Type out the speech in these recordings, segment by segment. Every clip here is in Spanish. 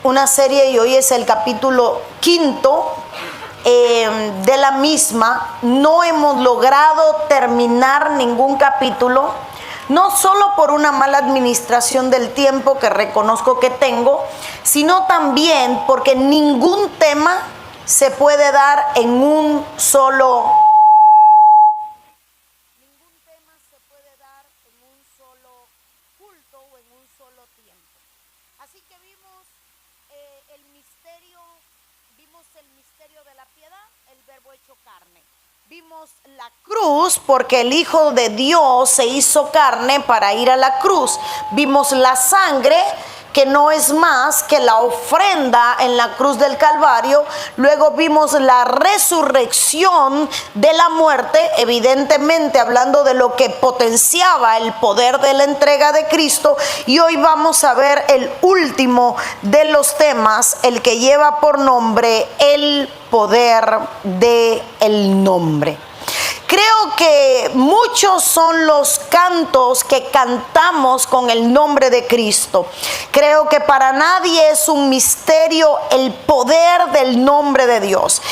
una serie y hoy es el capítulo 5 de la misma. No hemos logrado terminar ningún capítulo, no solo por una mala administración del tiempo que reconozco que tengo, sino también porque ningún tema se puede dar en un solo culto o en un solo tiempo. Así que vimos el misterio de la piedad, el verbo hecho carne. Vimos la cruz porque el Hijo de Dios se hizo carne para ir a la cruz. Vimos la sangre, que no es más que la ofrenda en la cruz del Calvario. Luego vimos la resurrección de la muerte, evidentemente hablando de lo que potenciaba el poder de la entrega de Cristo. Y hoy vamos a ver el último de los temas, el que lleva por nombre el poder del nombre. Creo que muchos son los cantos que cantamos con el nombre de Cristo. Creo que para nadie es un misterio el poder del nombre de Dios.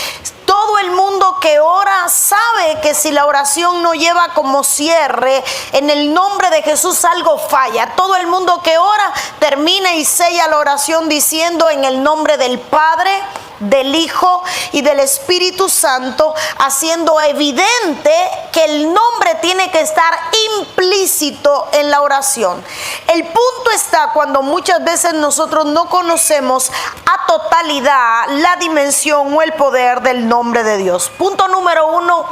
Todo el mundo que ora sabe que si la oración no lleva como cierre en el nombre de Jesús, algo falla. Todo el mundo que ora termina y sella la oración diciendo en el nombre del Padre, del Hijo y del Espíritu Santo, haciendo evidente que el nombre tiene que estar implícito en la oración. El punto está cuando muchas veces nosotros no conocemos a totalidad la dimensión o el poder del nombre de Dios. Punto número 1.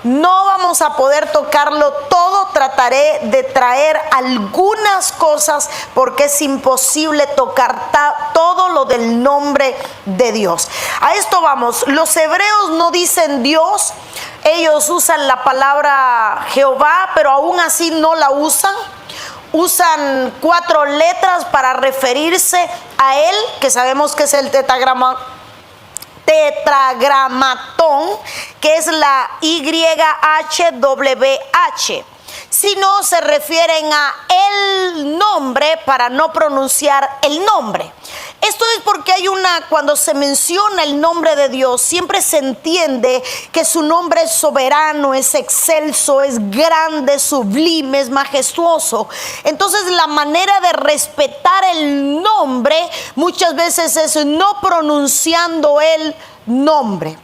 No vamos a poder tocarlo todo, trataré de traer algunas cosas porque es imposible tocar todo lo del nombre de Dios. A esto vamos. Los hebreos no dicen Dios, ellos usan la palabra Jehová, pero aún así no la usan. Usan 4 letras para referirse a él, que sabemos que es el tetragramatón, que es la YHWH. Si no, se refieren a el nombre para no pronunciar el nombre. Esto es porque cuando se menciona el nombre de Dios, siempre se entiende que su nombre es soberano, es excelso, es grande, sublime, es majestuoso. Entonces la manera de respetar el nombre muchas veces es no pronunciando el nombre.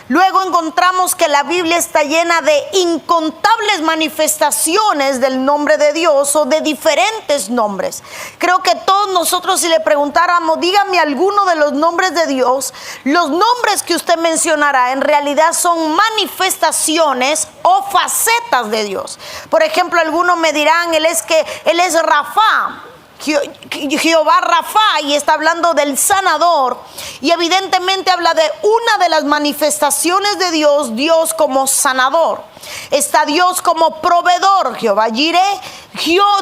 Luego encontramos que la Biblia está llena de incontables manifestaciones del nombre de Dios o de diferentes nombres. Creo que todos nosotros, si le preguntáramos, dígame alguno de los nombres de Dios, los nombres que usted mencionará en realidad son manifestaciones o facetas de Dios. Por ejemplo, algunos me dirán, él es Rafa, Jehová Rafa, y está hablando del sanador, y evidentemente habla de una de las manifestaciones de Dios, Dios como sanador. Está Dios como proveedor, Jehová Jireh,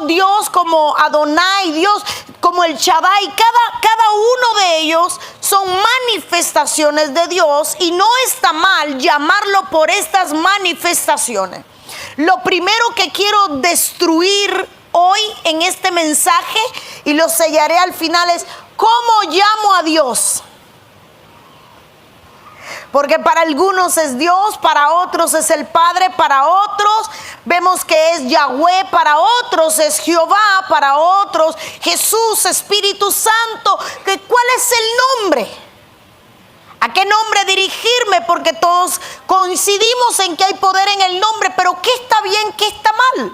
Dios como Adonai, Dios como el Shaddai. Cada uno de ellos son manifestaciones de Dios y no está mal llamarlo por estas manifestaciones. Lo primero que quiero destruir hoy en este mensaje, y lo sellaré al final, es ¿cómo llamo a Dios? Porque para algunos es Dios, para otros es el Padre, para otros vemos que es Yahweh, para otros es Jehová, para otros Jesús, Espíritu Santo. ¿Cuál es el nombre? ¿A qué nombre dirigirme? Porque todos coincidimos en que hay poder en el nombre, pero ¿qué está bien, qué está mal?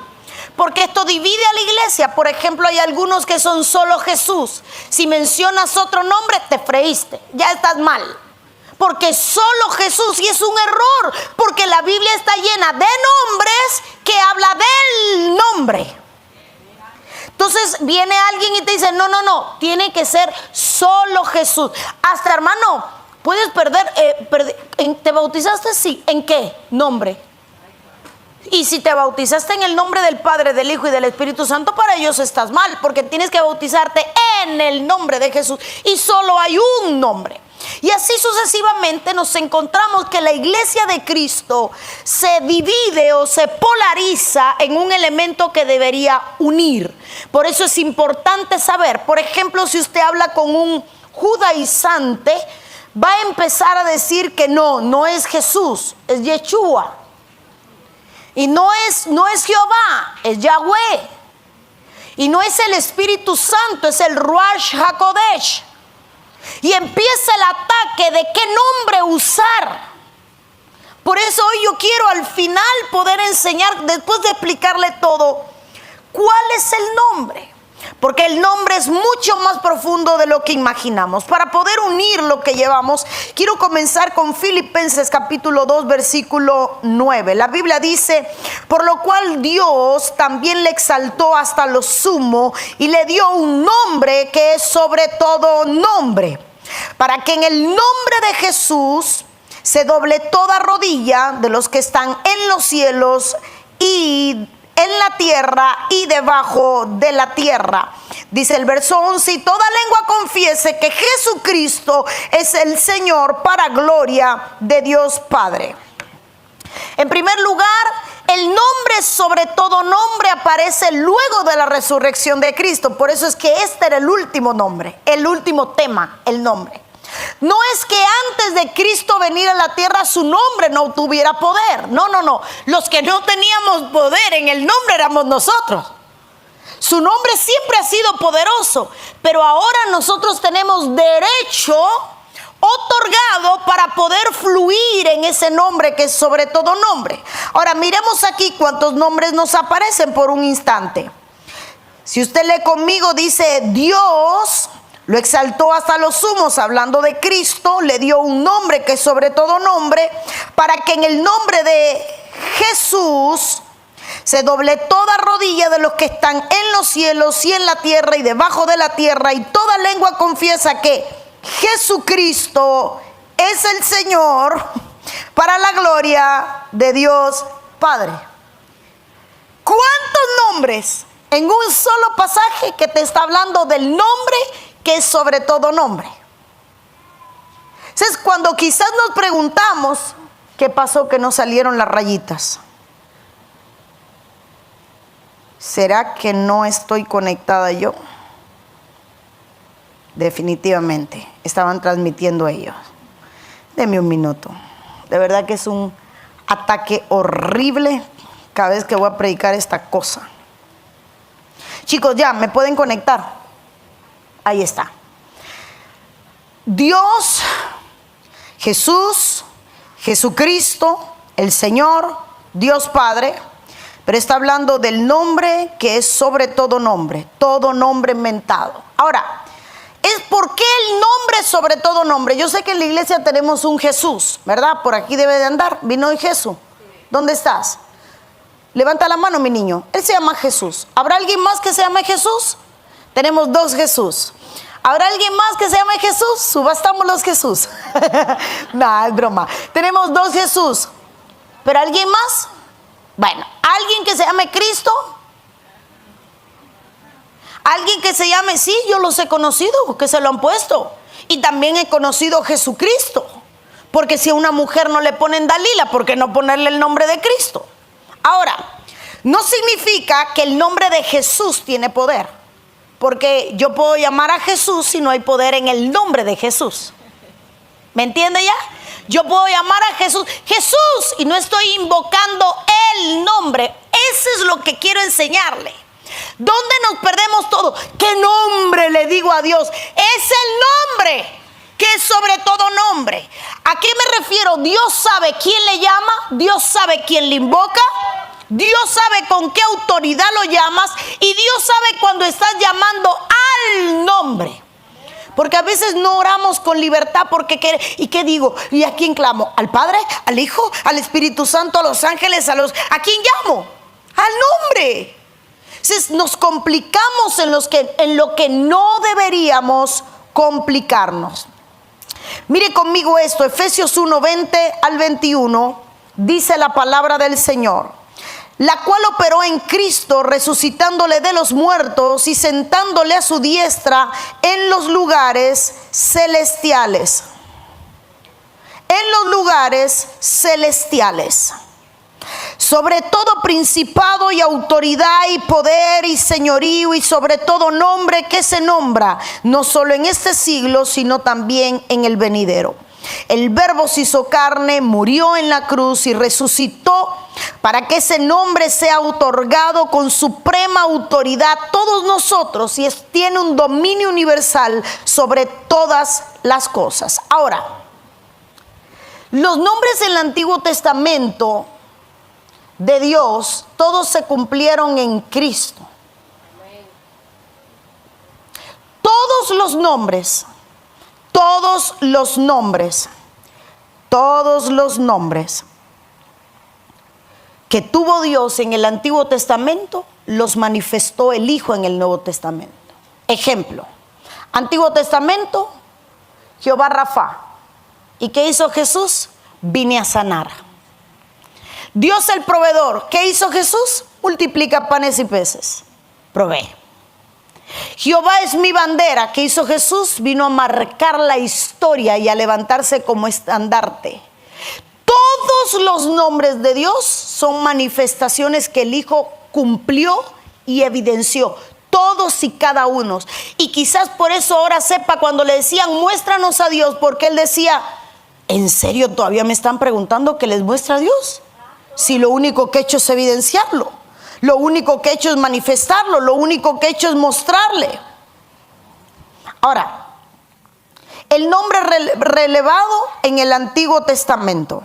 Porque esto divide a la iglesia. Por ejemplo, hay algunos que son solo Jesús. Si mencionas otro nombre, te freíste, ya estás mal. Porque solo Jesús, y es un error, porque la Biblia está llena de nombres que habla del nombre. Entonces viene alguien y te dice, no, tiene que ser solo Jesús. Hasta, hermano, puedes perder, ¿te bautizaste? Sí. ¿En qué nombre? Y si te bautizaste en el nombre del Padre, del Hijo y del Espíritu Santo, para ellos estás mal, porque tienes que bautizarte en el nombre de Jesús. Y solo hay un nombre. Y así sucesivamente nos encontramos que la iglesia de Cristo se divide o se polariza en un elemento que debería unir. Por eso es importante saber, por ejemplo, si usted habla con un judaizante, va a empezar a decir que no es Jesús, es Yeshua. Y no es Jehová, es Yahweh. Y no es el Espíritu Santo, es el Ruach HaKodesh. Y empieza el ataque de qué nombre usar. Por eso hoy yo quiero al final poder enseñar, después de explicarle todo, cuál es el nombre. Porque el nombre es mucho más profundo de lo que imaginamos. Para poder unir lo que llevamos, quiero comenzar con Filipenses capítulo 2, versículo 9. La Biblia dice: por lo cual Dios también le exaltó hasta lo sumo y le dio un nombre que es sobre todo nombre, para que en el nombre de Jesús se doble toda rodilla de los que están en los cielos y en la tierra y debajo de la tierra. Dice el verso 11: y toda lengua confiese que Jesucristo es el Señor, para gloria de Dios Padre. En primer lugar, el nombre sobre todo nombre aparece luego de la resurrección de Cristo. Por eso es que este era el último nombre, el último tema, el nombre. No es que antes de Cristo venir a la tierra su nombre no tuviera poder. No. Los que no teníamos poder en el nombre éramos nosotros. Su nombre siempre ha sido poderoso, pero ahora nosotros tenemos derecho otorgado para poder fluir en ese nombre que es sobre todo nombre. Ahora miremos aquí cuántos nombres nos aparecen por un instante. Si usted lee conmigo, dice: Dios lo exaltó hasta los sumos, hablando de Cristo, le dio un nombre que es sobre todo nombre, para que en el nombre de Jesús se doble toda rodilla de los que están en los cielos y en la tierra y debajo de la tierra, y toda lengua confiesa que Jesucristo es el Señor, para la gloria de Dios Padre. ¿Cuántos nombres en un solo pasaje que te está hablando del nombre que es sobre todo nombre? Entonces, cuando quizás nos preguntamos qué pasó que no salieron las rayitas, ¿será que no estoy conectada yo? Definitivamente estaban transmitiendo ellos. Deme un minuto. De verdad que es un ataque horrible cada vez que voy a predicar esta cosa. Chicos, ya me pueden conectar. Ahí está. Dios, Jesús, Jesucristo, el Señor, Dios Padre, pero está hablando del nombre que es sobre todo nombre inventado. Ahora, ¿es por qué el nombre sobre todo nombre? Yo sé que en la iglesia tenemos un Jesús, ¿verdad? Por aquí debe de andar. Vino hoy Jesús. ¿Dónde estás? Levanta la mano, mi niño. Él se llama Jesús. ¿Habrá alguien más que se llame Jesús? Tenemos dos Jesús. ¿Habrá alguien más que se llame Jesús? Subastamos los Jesús. No, es broma. Tenemos dos Jesús. ¿Pero alguien más? Bueno, ¿alguien que se llame Cristo? ¿Alguien que se llame? Sí, yo los he conocido, que se lo han puesto. Y también he conocido a Jesucristo. Porque si a una mujer no le ponen Dalila, ¿por qué no ponerle el nombre de Cristo? Ahora, no significa que el nombre de Jesús tiene poder. Porque yo puedo llamar a Jesús si no hay poder en el nombre de Jesús. ¿Me entiende ya? Yo puedo llamar a Jesús, Jesús, y no estoy invocando el nombre. Eso es lo que quiero enseñarle. ¿Dónde nos perdemos todo? ¿Qué nombre le digo a Dios? Es el nombre que es sobre todo nombre. ¿A qué me refiero? Dios sabe quién le llama, Dios sabe quién le invoca, Dios sabe con qué autoridad lo llamas, y Dios sabe cuando estás llamando al nombre. Porque a veces no oramos con libertad porque ¿y qué digo? ¿Y a quién clamo? ¿Al Padre? ¿Al Hijo? ¿Al Espíritu Santo? ¿A los ángeles? ¿A quién llamo? Al nombre. Entonces nos complicamos en lo que no deberíamos complicarnos. Mire conmigo esto, Efesios 1, 20 al 21, dice la palabra del Señor: la cual operó en Cristo, resucitándole de los muertos y sentándole a su diestra en los lugares celestiales. En los lugares celestiales. Sobre todo principado y autoridad y poder y señorío y sobre todo nombre que se nombra, no solo en este siglo, sino también en el venidero. El Verbo se hizo carne, murió en la cruz y resucitó para que ese nombre sea otorgado con suprema autoridad a todos nosotros y tiene un dominio universal sobre todas las cosas. Ahora, los nombres del Antiguo Testamento de Dios, todos se cumplieron en Cristo. Todos los nombres que tuvo Dios en el Antiguo Testamento, los manifestó el Hijo en el Nuevo Testamento. Ejemplo, Antiguo Testamento, Jehová Rafa. ¿Y qué hizo Jesús? Vine a sanar. Dios el proveedor. ¿Qué hizo Jesús? Multiplica panes y peces. Provee. Jehová es mi bandera. ¿Qué hizo Jesús? Vino a marcar la historia y a levantarse como estandarte. Todos los nombres de Dios son manifestaciones que el Hijo cumplió y evidenció. Todos y cada uno. Y quizás por eso ahora sepa cuando le decían muéstranos a Dios, porque él decía, ¿en serio todavía me están preguntando que les muestre a Dios? Si lo único que he hecho es evidenciarlo, lo único que he hecho es manifestarlo, lo único que he hecho es mostrarle. Ahora, el nombre relevado en el Antiguo Testamento.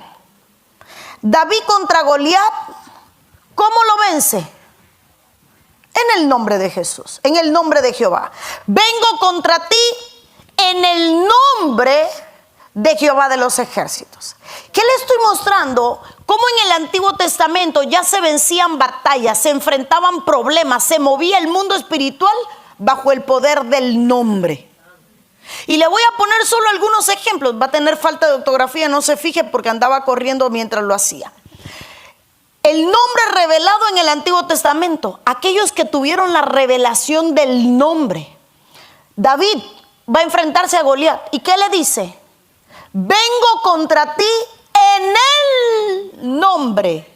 David contra Goliat, ¿cómo lo vence? En el nombre de Jesús, en el nombre de Jehová. Vengo contra ti en el nombre de Jehová de los ejércitos. ¿Qué le estoy mostrando? Cómo en el Antiguo Testamento ya se vencían batallas, se enfrentaban problemas, se movía el mundo espiritual bajo el poder del nombre. Y le voy a poner solo algunos ejemplos. Va a tener falta de ortografía, no se fije porque andaba corriendo mientras lo hacía. El nombre revelado en el Antiguo Testamento, aquellos que tuvieron la revelación del nombre. David va a enfrentarse a Goliat. ¿Y qué le dice? Vengo contra ti en el nombre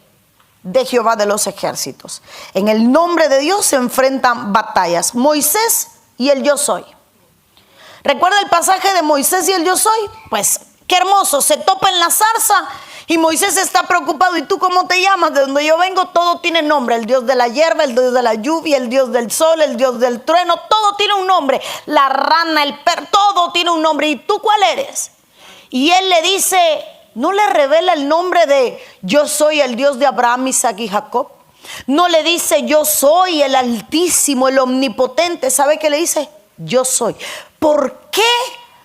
de Jehová de los ejércitos. En el nombre de Dios se enfrentan batallas. Moisés y el yo soy. ¿Recuerda el pasaje de Moisés y el yo soy? Pues qué hermoso, se topa en la zarza y Moisés está preocupado. ¿Y tú cómo te llamas? De donde yo vengo todo tiene nombre. El Dios de la hierba, el Dios de la lluvia, el Dios del sol, el Dios del trueno, todo tiene un nombre. La rana, el perro, todo tiene un nombre. ¿Y tú cuál eres? Y él le dice, no le revela el nombre de yo soy el Dios de Abraham, Isaac y Jacob. No le dice yo soy el Altísimo, el Omnipotente. ¿Sabe qué le dice? Yo soy. ¿Por qué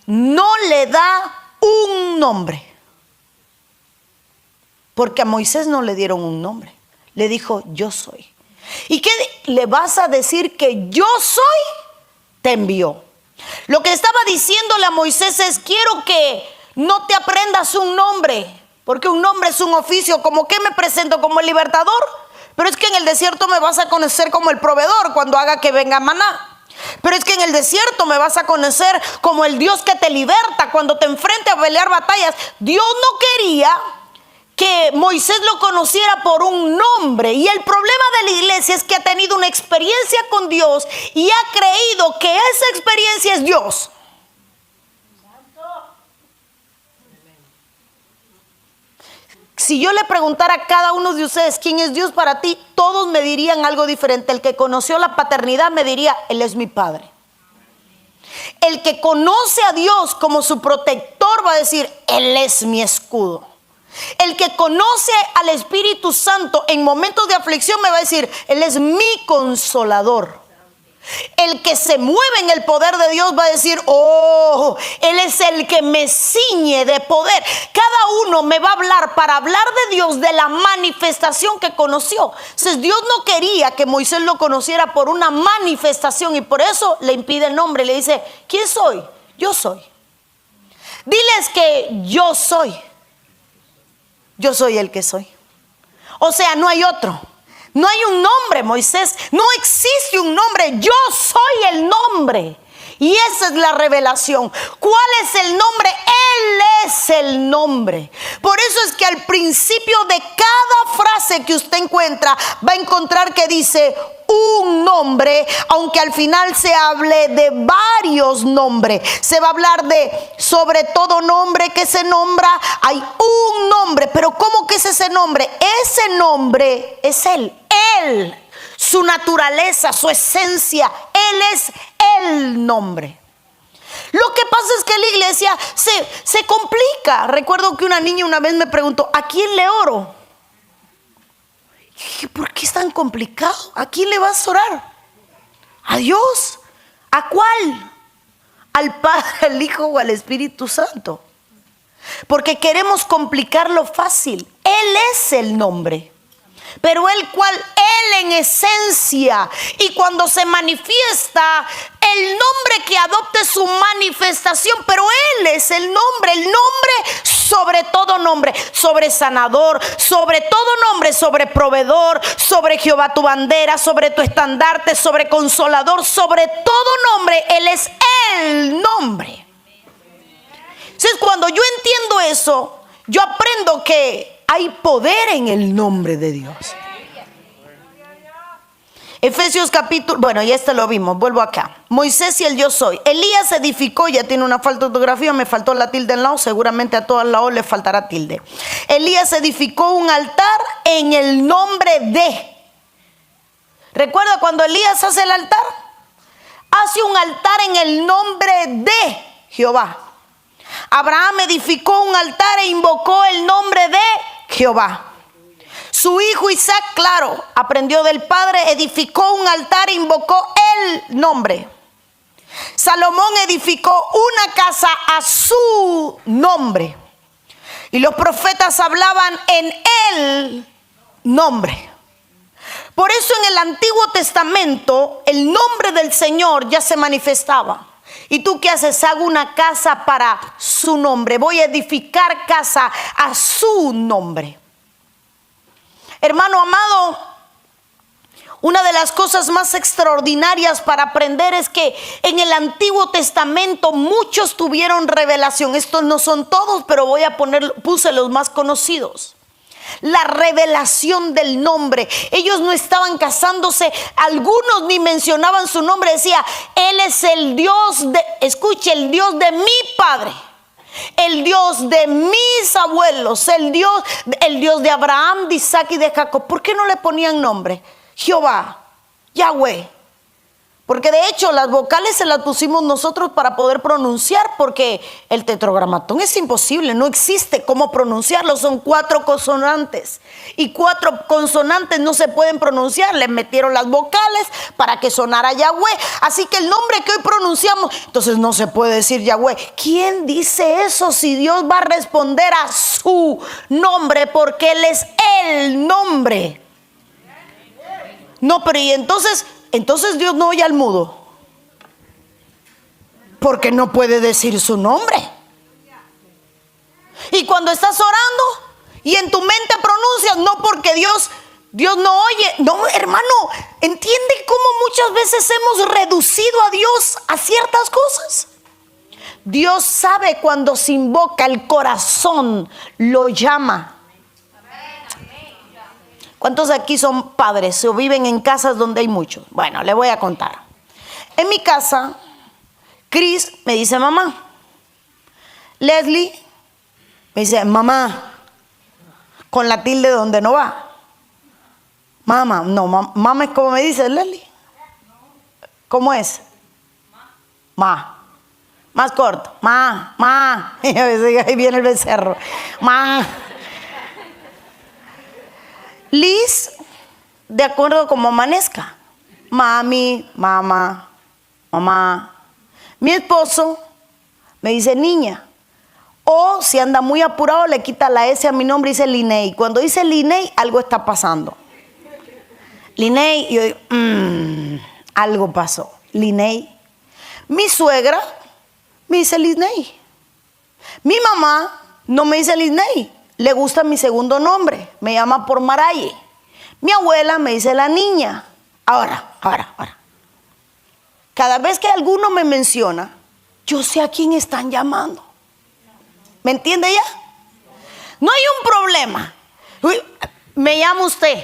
no le da un nombre? Porque a Moisés no le dieron un nombre. Le dijo yo soy. ¿Y qué le vas a decir? Que yo soy te envió. Lo que estaba diciéndole a Moisés es, quiero que no te aprendas un nombre, porque un nombre es un oficio. ¿Como qué me presento? ¿Como el libertador? Pero es que en el desierto me vas a conocer como el proveedor cuando haga que venga maná. Pero es que en el desierto me vas a conocer como el Dios que te liberta cuando te enfrente a pelear batallas. Dios no quería que Moisés lo conociera por un nombre. Y el problema de la iglesia es que ha tenido una experiencia con Dios y ha creído que esa experiencia es Dios. Si yo le preguntara a cada uno de ustedes quién es Dios para ti, todos me dirían algo diferente. El que conoció la paternidad me diría, Él es mi Padre. El que conoce a Dios como su protector va a decir, Él es mi escudo. El que conoce al Espíritu Santo en momentos de aflicción me va a decir, Él es mi consolador. El que se mueve en el poder de Dios va a decir, oh, Él es el que me ciñe de poder. Cada uno me va a hablar para hablar de Dios, de la manifestación que conoció. Entonces Dios no quería que Moisés lo conociera por una manifestación y por eso le impide el nombre. Le dice, ¿quién soy? Yo soy. Diles que yo soy. Yo soy el que soy. O sea, no hay otro. No hay un nombre, Moisés. No existe un nombre. Yo soy el nombre. Y esa es la revelación. ¿Cuál es el nombre? Él es el nombre. Por eso es que al principio de cada frase que usted encuentra, va a encontrar que dice un nombre, aunque al final se hable de varios nombres. Se va a hablar de sobre todo nombre que se nombra, hay un nombre. Pero ¿cómo que es ese nombre? Ese nombre es Él. Él, su naturaleza, su esencia. Él es el nombre. Lo que pasa es que la iglesia se complica. Recuerdo que una niña una vez me preguntó, ¿a quién le oro? Y dije, ¿por qué es tan complicado? ¿A quién le vas a orar? ¿A Dios? ¿A cuál? ¿Al Padre, al Hijo o al Espíritu Santo? Porque queremos complicar lo fácil. Él es el nombre. Pero Él en esencia, y cuando se manifiesta, el nombre que adopte su manifestación, pero Él es el nombre sobre todo nombre, sobre sanador, sobre todo nombre, sobre proveedor, sobre Jehová tu bandera, sobre tu estandarte, sobre consolador, sobre todo nombre, Él es el nombre. Entonces, cuando yo entiendo eso, yo aprendo que hay poder en el nombre de Dios. Efesios capítulo, bueno, ya lo vimos, vuelvo acá. Moisés y el yo soy. Elías edificó, ya tiene una falta de ortografía, me faltó la tilde en la O, seguramente a todas las O le faltará tilde. Elías edificó un altar en el nombre de. ¿Recuerda cuando Elías hace el altar? Hace un altar en el nombre de Jehová. Abraham edificó un altar e invocó el nombre de Jehová. Su hijo Isaac, claro, aprendió del padre, edificó un altar e invocó el nombre. Salomón edificó una casa a su nombre. Y los profetas hablaban en el nombre. Por eso en el Antiguo Testamento el nombre del Señor ya se manifestaba. ¿Y tú qué haces? Hago una casa para su nombre. Voy a edificar casa a su nombre. Hermano amado, una de las cosas más extraordinarias para aprender es que en el Antiguo Testamento muchos tuvieron revelación. Estos no son todos, pero puse los más conocidos. La revelación del nombre. Ellos no estaban casándose, algunos ni mencionaban su nombre. Decía, Él es el Dios el Dios de mi padre, el Dios de mis abuelos, el Dios de Abraham, de Isaac y de Jacob. ¿Por qué no le ponían nombre? Jehová, Yahweh. Porque de hecho las vocales se las pusimos nosotros para poder pronunciar, porque el tetragramatón es imposible, no existe cómo pronunciarlo, son 4 consonantes y 4 consonantes no se pueden pronunciar. Le metieron las vocales para que sonara Yahweh, así que el nombre que hoy pronunciamos, entonces no se puede decir Yahweh. ¿Quién dice eso si Dios va a responder a su nombre? Porque Él es el nombre. No, pero y entonces Dios no oye al mudo, porque no puede decir su nombre. Y cuando estás orando y en tu mente pronuncias, no porque Dios no oye. No, hermano, ¿entiende cómo muchas veces hemos reducido a Dios a ciertas cosas? Dios sabe cuando se invoca, el corazón lo llama. ¿Cuántos aquí son padres o viven en casas donde hay muchos? Bueno, le voy a contar. En mi casa, Chris me dice mamá. Leslie me dice mamá, con la tilde donde no va. Mamá, no, mamá es como me dice Leslie. ¿Cómo es? Ma. Más corto. Ma. Y a veces ahí viene el becerro. Ma. Liz, de acuerdo como amanezca. Mami, mamá, mamá. Mi esposo me dice niña. O si anda muy apurado, le quita la S a mi nombre y dice Linei. Cuando dice Linei, algo está pasando. Linei, yo digo, algo pasó. Linei. Mi suegra me dice Linei. Mi mamá no me dice Linei. Le gusta mi segundo nombre, me llama por Maraye. Mi abuela me dice la niña. Ahora. Cada vez que alguno me menciona, yo sé a quién están llamando. ¿Me entiende ya? No hay un problema. Me llama usted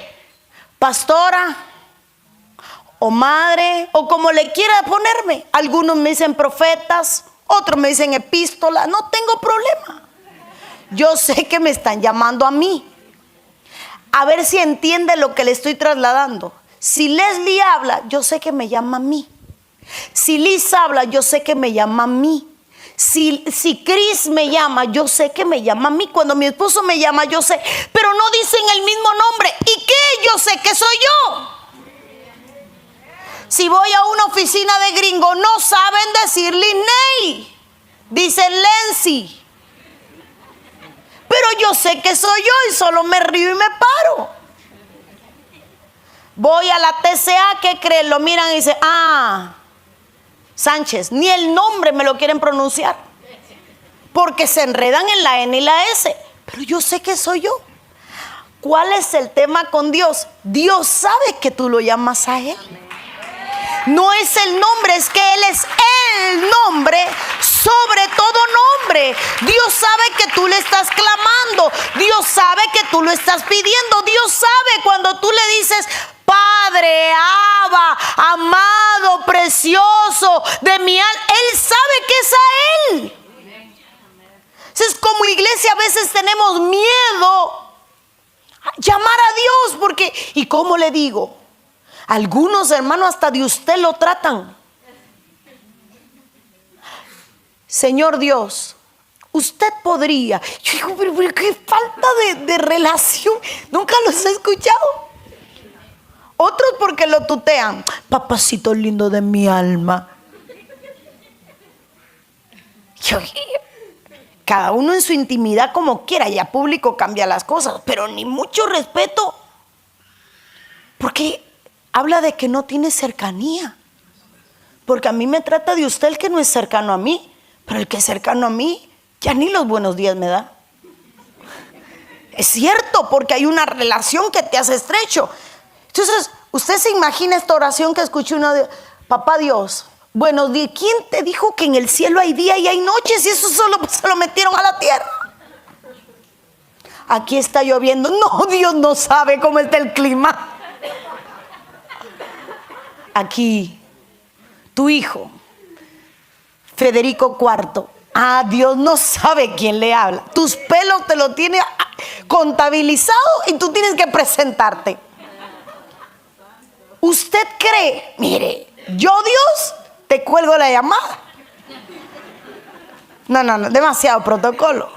pastora o madre o como le quiera ponerme. Algunos me dicen profetas, otros me dicen epístola. No tengo problema. Yo sé que me están llamando a mí. A ver si entiende lo que le estoy trasladando. Si Leslie habla, yo sé que me llama a mí. Si Liz habla, yo sé que me llama a mí. Si Chris me llama, yo sé que me llama a mí. Cuando mi esposo me llama, yo sé. Pero no dicen el mismo nombre. ¿Y qué? Yo sé que soy yo. Si voy a una oficina de gringo, no saben decir Linney. Dicen Lency. Pero yo sé que soy yo y solo me río y me paro. Voy a la TCA, ¿qué creen? Lo miran y dicen, Sánchez. Ni el nombre me lo quieren pronunciar. Porque se enredan en la N y la S. Pero yo sé que soy yo. ¿Cuál es el tema con Dios? Dios sabe que tú lo llamas a Él. No es el nombre, es que Él es el nombre sobre todo nombre. Dios sabe que tú le estás clamando. Dios sabe que tú lo estás pidiendo. Dios sabe cuando tú le dices, Padre, Abba, amado, precioso de mi alma. Él sabe que es a Él. Entonces, como iglesia a veces tenemos miedo a llamar a Dios porque, ¿y cómo le digo? Algunos hermanos hasta de usted lo tratan. Señor Dios, usted podría. Yo digo, pero qué falta de relación. Nunca los he escuchado. Otros porque lo tutean. Papacito lindo de mi alma. Cada uno en su intimidad como quiera. Ya público cambia las cosas. Pero ni mucho respeto. Porque habla de que no tiene cercanía. Porque a mí me trata de usted el que no es cercano a mí. Pero el que es cercano a mí, ya ni los buenos días me da. Es cierto, porque hay una relación que te hace estrecho. Entonces, usted se imagina esta oración que escuché uno de Papá Dios, buenos días. ¿Quién te dijo que en el cielo hay día y hay noches? Y eso solo se lo metieron a la tierra. Aquí está lloviendo. No, Dios no sabe cómo está el clima. Aquí, tu hijo, Federico IV. Dios no sabe quién le habla. Tus pelos te lo tiene contabilizado y tú tienes que presentarte. Usted cree, mire, yo Dios te cuelgo la llamada. No, demasiado protocolo.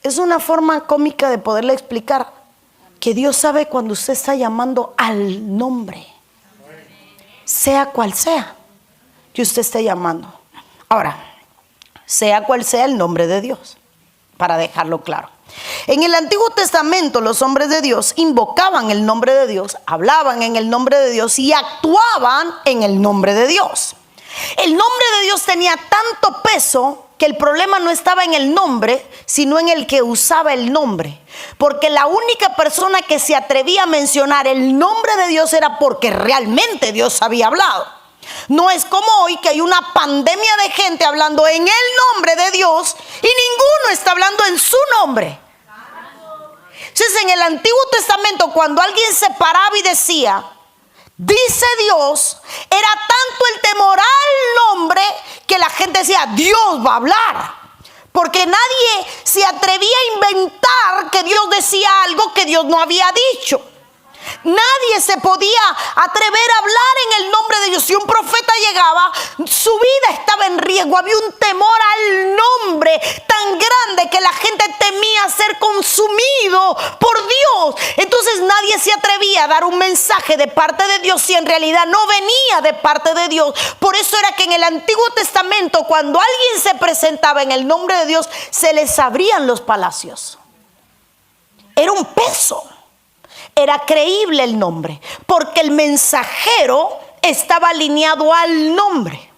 Es una forma cómica de poderle explicar que Dios sabe cuando usted está llamando al nombre, sea cual sea que usted esté llamando. Ahora, sea cual sea el nombre de Dios, para dejarlo claro. En el Antiguo Testamento los hombres de Dios invocaban el nombre de Dios, hablaban en el nombre de Dios y actuaban en el nombre de Dios. El nombre de Dios tenía tanto peso que el problema no estaba en el nombre, sino en el que usaba el nombre. Porque la única persona que se atrevía a mencionar el nombre de Dios era porque realmente Dios había hablado. No es como hoy que hay una pandemia de gente hablando en el nombre de Dios y ninguno está hablando en su nombre. Entonces, en el Antiguo Testamento, cuando alguien se paraba y decía, dice Dios, era tanto el temor al nombre que la gente decía, Dios va a hablar. Porque nadie se atrevía a inventar que Dios decía algo que Dios no había dicho. Nadie se podía atrever a hablar en el nombre de Dios. Si un profeta llegaba, su vida estaba en riesgo. Había un temor al nombre tan grande que la gente temía ser consumido por Dios. Entonces nadie se atrevía a dar un mensaje de parte de Dios si en realidad no venía de parte de Dios. Por eso era que en el Antiguo Testamento, cuando alguien se presentaba en el nombre de Dios, se les abrían los palacios. Era un peso. Era creíble el nombre, porque el mensajero estaba alineado al nombre.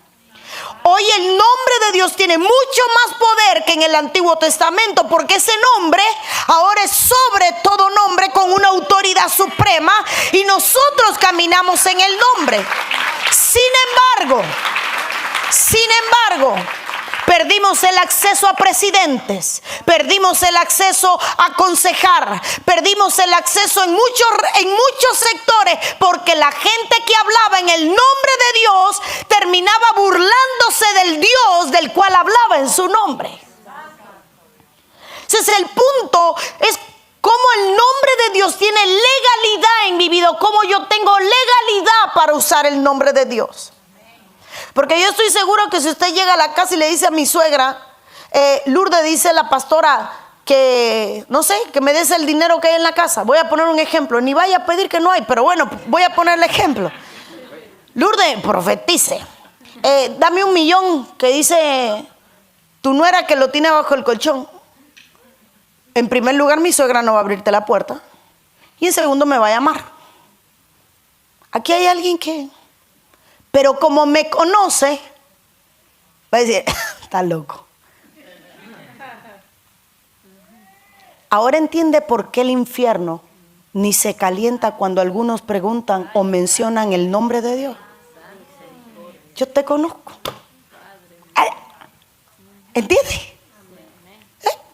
Hoy el nombre de Dios tiene mucho más poder que en el Antiguo Testamento, porque ese nombre ahora es sobre todo nombre, con una autoridad suprema, y nosotros caminamos en el nombre. Sin embargo, perdimos el acceso a presidentes, perdimos el acceso a aconsejar, perdimos el acceso en muchos sectores, porque la gente que hablaba en el nombre de Dios terminaba burlándose del Dios del cual hablaba en su nombre. Ese es el punto, es cómo el nombre de Dios tiene legalidad en mi vida, cómo yo tengo legalidad para usar el nombre de Dios. Porque yo estoy seguro que si usted llega a la casa y le dice a mi suegra, Lourdes, dice la pastora que, no sé, que me des el dinero que hay en la casa. Voy a poner un ejemplo, ni vaya a pedir que no hay, pero bueno, voy a poner el ejemplo. Lourdes, profetice, dame 1 millón que dice tu nuera que lo tiene bajo el colchón. En primer lugar, mi suegra no va a abrirte la puerta, y en segundo me va a llamar. Aquí hay alguien que... Pero como me conoce, va a decir, está loco. Ahora entiende por qué el infierno ni se calienta cuando algunos preguntan o mencionan el nombre de Dios. Yo te conozco. ¿Entiendes?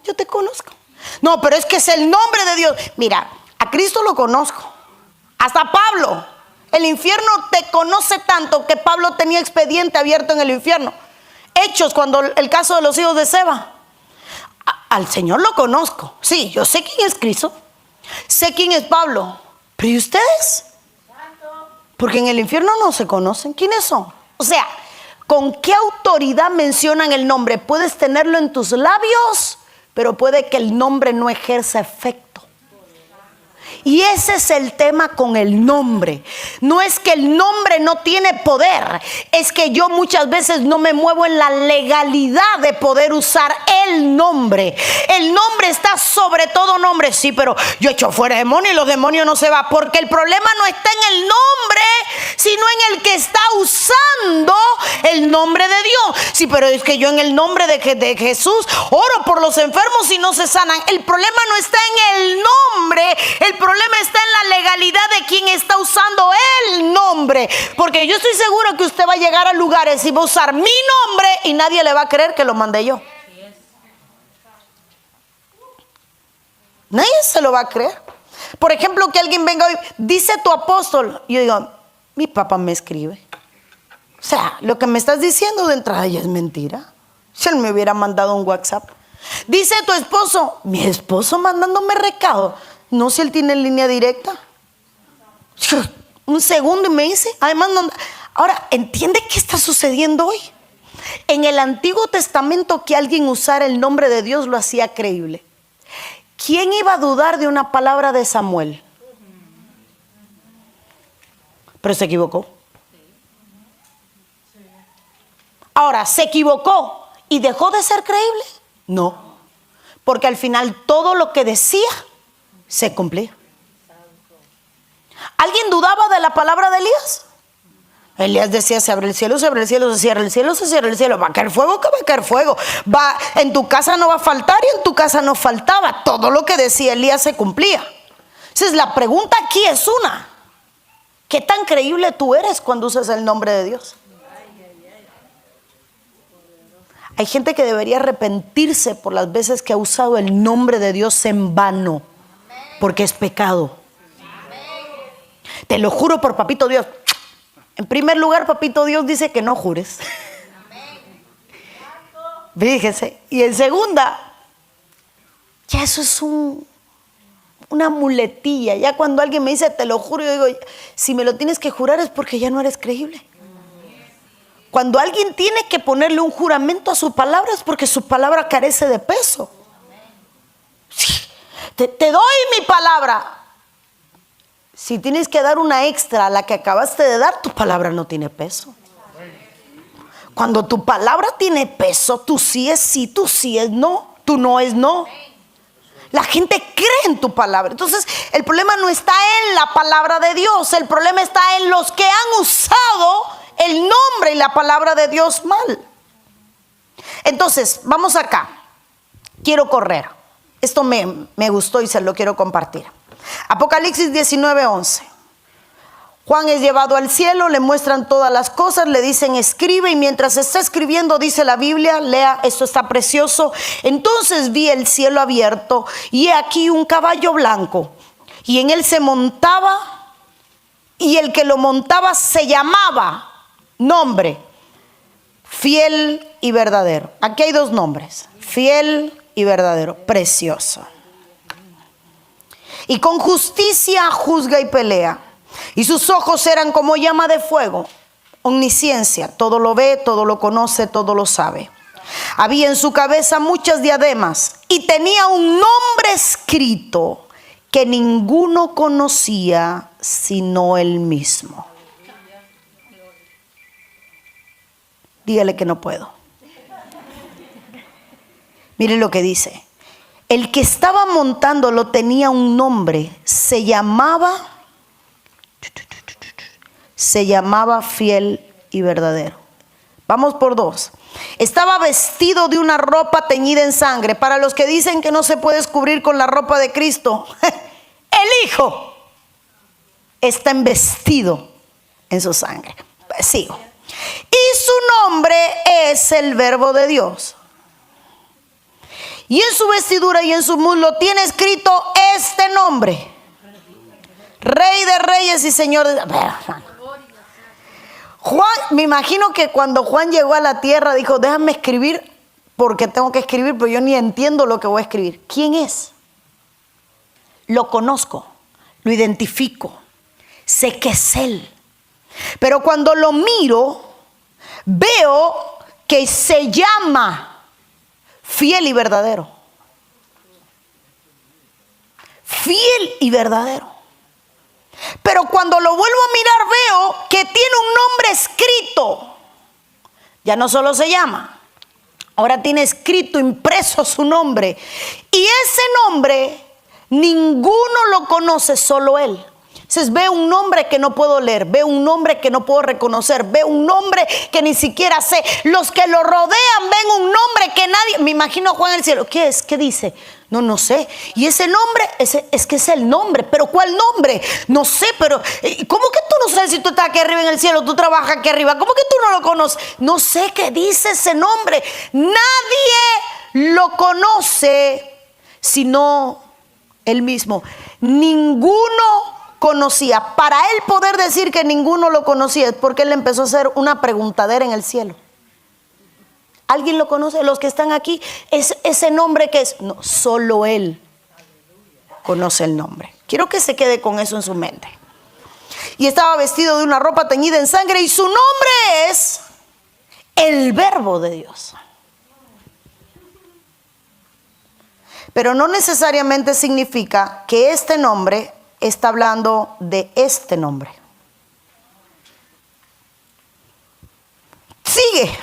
Yo te conozco. No, pero es que es el nombre de Dios. Mira, a Cristo lo conozco. Hasta Pablo. El infierno te conoce tanto que Pablo tenía expediente abierto en el infierno. Hechos, cuando el caso de los hijos de Seba. Al Señor lo conozco. Sí, yo sé quién es Cristo. Sé quién es Pablo. Pero ¿y ustedes? Porque en el infierno no se conocen. ¿Quiénes son? O sea, ¿con qué autoridad mencionan el nombre? Puedes tenerlo en tus labios, pero puede que el nombre no ejerza efecto. Y ese es el tema con el nombre. No es que el nombre no tiene poder, es que yo muchas veces no me muevo en la legalidad de poder usar el nombre. El nombre está sobre todo nombre. Sí, pero yo echo fuera demonios y los demonios no se van, porque el problema no está en el nombre, sino en el que está usando el nombre de Dios. Sí, pero es que yo en el nombre de Jesús oro por los enfermos y no se sanan. El problema no está en el nombre, el problema está en la legalidad de quien está usando el nombre. Porque yo estoy seguro que usted va a llegar a lugares y va a usar mi nombre y nadie le va a creer que lo mandé yo. Nadie se lo va a creer. Por ejemplo, que alguien venga y dice tu apóstol, y yo digo, mi papá me escribe. O sea, lo que me estás diciendo de entrada ya es mentira. Si él me hubiera mandado un WhatsApp. Dice tu esposo, mi esposo mandándome recado. No, si él tiene línea directa. Un segundo y me dice, además no. Ahora, ¿entiende qué está sucediendo hoy? En el Antiguo Testamento, que alguien usara el nombre de Dios lo hacía creíble. ¿Quién iba a dudar de una palabra de Samuel? Pero se equivocó. Ahora, ¿se equivocó y dejó de ser creíble? No, porque al final todo lo que decía se cumplía. ¿Alguien dudaba de la palabra de Elías? Elías decía, se abre el cielo, se abre el cielo, se cierra el cielo, se cierra el cielo. Va a caer fuego, que va a caer fuego. En tu casa no va a faltar, y en tu casa no faltaba. Todo lo que decía Elías se cumplía. Entonces la pregunta aquí es una: ¿qué tan creíble tú eres cuando usas el nombre de Dios? Hay gente que debería arrepentirse por las veces que ha usado el nombre de Dios en vano, porque es pecado. Te lo juro por papito Dios. En primer lugar, papito Dios dice que no jures. Fíjese. Y en segunda, ya eso es una muletilla. Ya cuando alguien me dice te lo juro, yo digo, si me lo tienes que jurar es porque ya no eres creíble. Cuando alguien tiene que ponerle un juramento a su palabra es porque su palabra carece de peso. Sí, te doy mi palabra. Si tienes que dar una extra a la que acabaste de dar, tu palabra no tiene peso. Cuando tu palabra tiene peso, tú sí es sí, tú sí es no, tú no es no. La gente cree en tu palabra. Entonces, el problema no está en la palabra de Dios, el problema está en los que han usado el nombre y la palabra de Dios mal. Entonces, vamos acá. Quiero correr. Esto me gustó y se lo quiero compartir. Apocalipsis 19:11. Juan es llevado al cielo, le muestran todas las cosas, le dicen escribe, y mientras está escribiendo dice la Biblia, lea, esto está precioso. Entonces vi el cielo abierto y he aquí un caballo blanco, y en él se montaba, y el que lo montaba se llamaba, nombre, fiel y verdadero. Aquí hay dos nombres, fiel y verdadero, precioso. Y con justicia juzga y pelea. Y sus ojos eran como llama de fuego. Omnisciencia, todo lo ve, todo lo conoce, todo lo sabe. Había en su cabeza muchas diademas y tenía un nombre escrito que ninguno conocía sino él mismo. Dígale que no puedo. Mire lo que dice. El que estaba montándolo tenía un nombre, se llamaba fiel y verdadero. Vamos por dos. Estaba vestido de una ropa teñida en sangre. Para los que dicen que no se puede cubrir con la ropa de Cristo, el Hijo está vestido en su sangre. Sigo. Y su nombre es el Verbo de Dios. Y en su vestidura y en su muslo tiene escrito este nombre: Rey de Reyes y Señor de... Juan, me imagino que cuando Juan llegó a la tierra dijo, déjame escribir porque tengo que escribir, pero yo ni entiendo lo que voy a escribir. ¿Quién es? Lo conozco, lo identifico, sé que es Él. Pero cuando lo miro, veo que se llama fiel y verdadero. Fiel y verdadero. Pero cuando lo vuelvo a mirar veo que tiene un nombre escrito. Ya no solo se llama, ahora tiene escrito, impreso su nombre. Y ese nombre ninguno lo conoce, solo Él. Entonces veo un nombre que no puedo leer, veo un nombre que no puedo reconocer, veo un nombre que ni siquiera sé. Los que lo rodean ven un nombre que nadie... Me imagino a Juan en el cielo. ¿Qué es? ¿Qué dice? No sé. Y ese nombre, es que es el nombre. ¿Pero cuál nombre? No sé, pero... ¿Cómo que tú no sabes si tú estás aquí arriba en el cielo? Tú trabajas aquí arriba. ¿Cómo que tú no lo conoces? No sé qué dice ese nombre. Nadie lo conoce sino Él mismo. Ninguno conocía. Para Él poder decir que ninguno lo conocía es porque Él empezó a hacer una preguntadera en el cielo. ¿Alguien lo conoce? Los que están aquí, ¿es ese nombre que es? No, solo Él conoce el nombre. Quiero que se quede con eso en su mente. Y estaba vestido de una ropa teñida en sangre y su nombre es el Verbo de Dios. Pero no necesariamente significa que este nombre está hablando de este nombre. Sigue.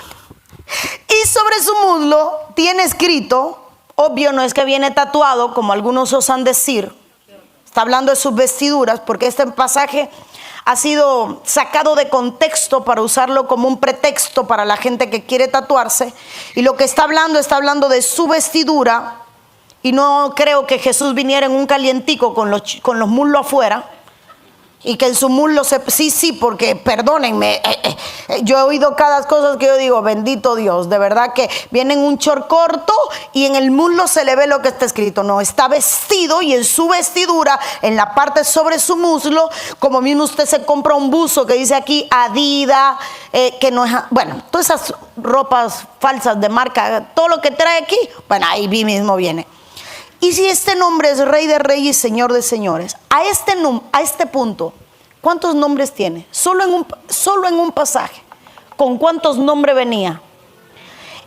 Y sobre su muslo tiene escrito, obvio no es que viene tatuado como algunos osan decir, está hablando de sus vestiduras, porque este pasaje ha sido sacado de contexto para usarlo como un pretexto para la gente que quiere tatuarse, y lo que está hablando de su vestidura. Y no creo que Jesús viniera en un calientico con los muslos afuera y que en su muslo sí, porque perdónenme, yo he oído cada cosa que yo digo, bendito Dios, de verdad que viene en un short corto y en el muslo se le ve lo que está escrito. No, está vestido y en su vestidura, en la parte sobre su muslo, como mismo usted se compra un buzo que dice aquí Adidas, que no es, bueno, todas esas ropas falsas de marca, todo lo que trae aquí, bueno, ahí mismo viene. Y si este nombre es Rey de Reyes y Señor de Señores, a este punto, ¿cuántos nombres tiene? Solo en un pasaje. ¿Con cuántos nombres venía?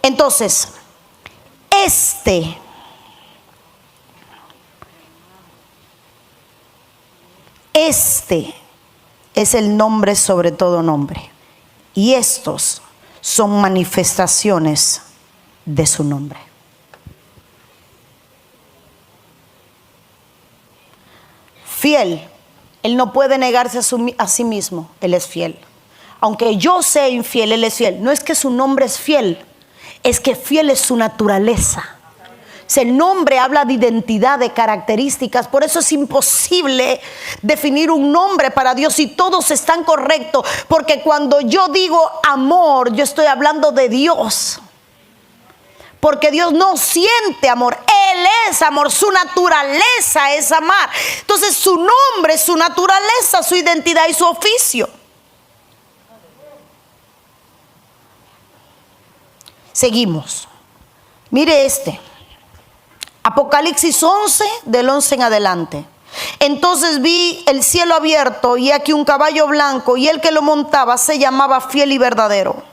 Entonces, este es el nombre sobre todo nombre. Y estos son manifestaciones de su nombre. Fiel, Él no puede negarse a sí mismo, Él es fiel. Aunque yo sea infiel, Él es fiel. No es que su nombre es fiel, Es que fiel es su naturaleza. El nombre habla de identidad, de características. Por eso es imposible definir un nombre para Dios y todos están correctos. Porque cuando yo digo amor, yo estoy hablando de Dios. Porque Dios no siente amor. Él es amor. Su naturaleza es amar. Entonces su nombre, su naturaleza, su identidad y su oficio. Seguimos. Mire este. Apocalipsis 11, del 11 en adelante. Entonces vi el cielo abierto y aquí un caballo blanco, y el que lo montaba se llamaba Fiel y Verdadero.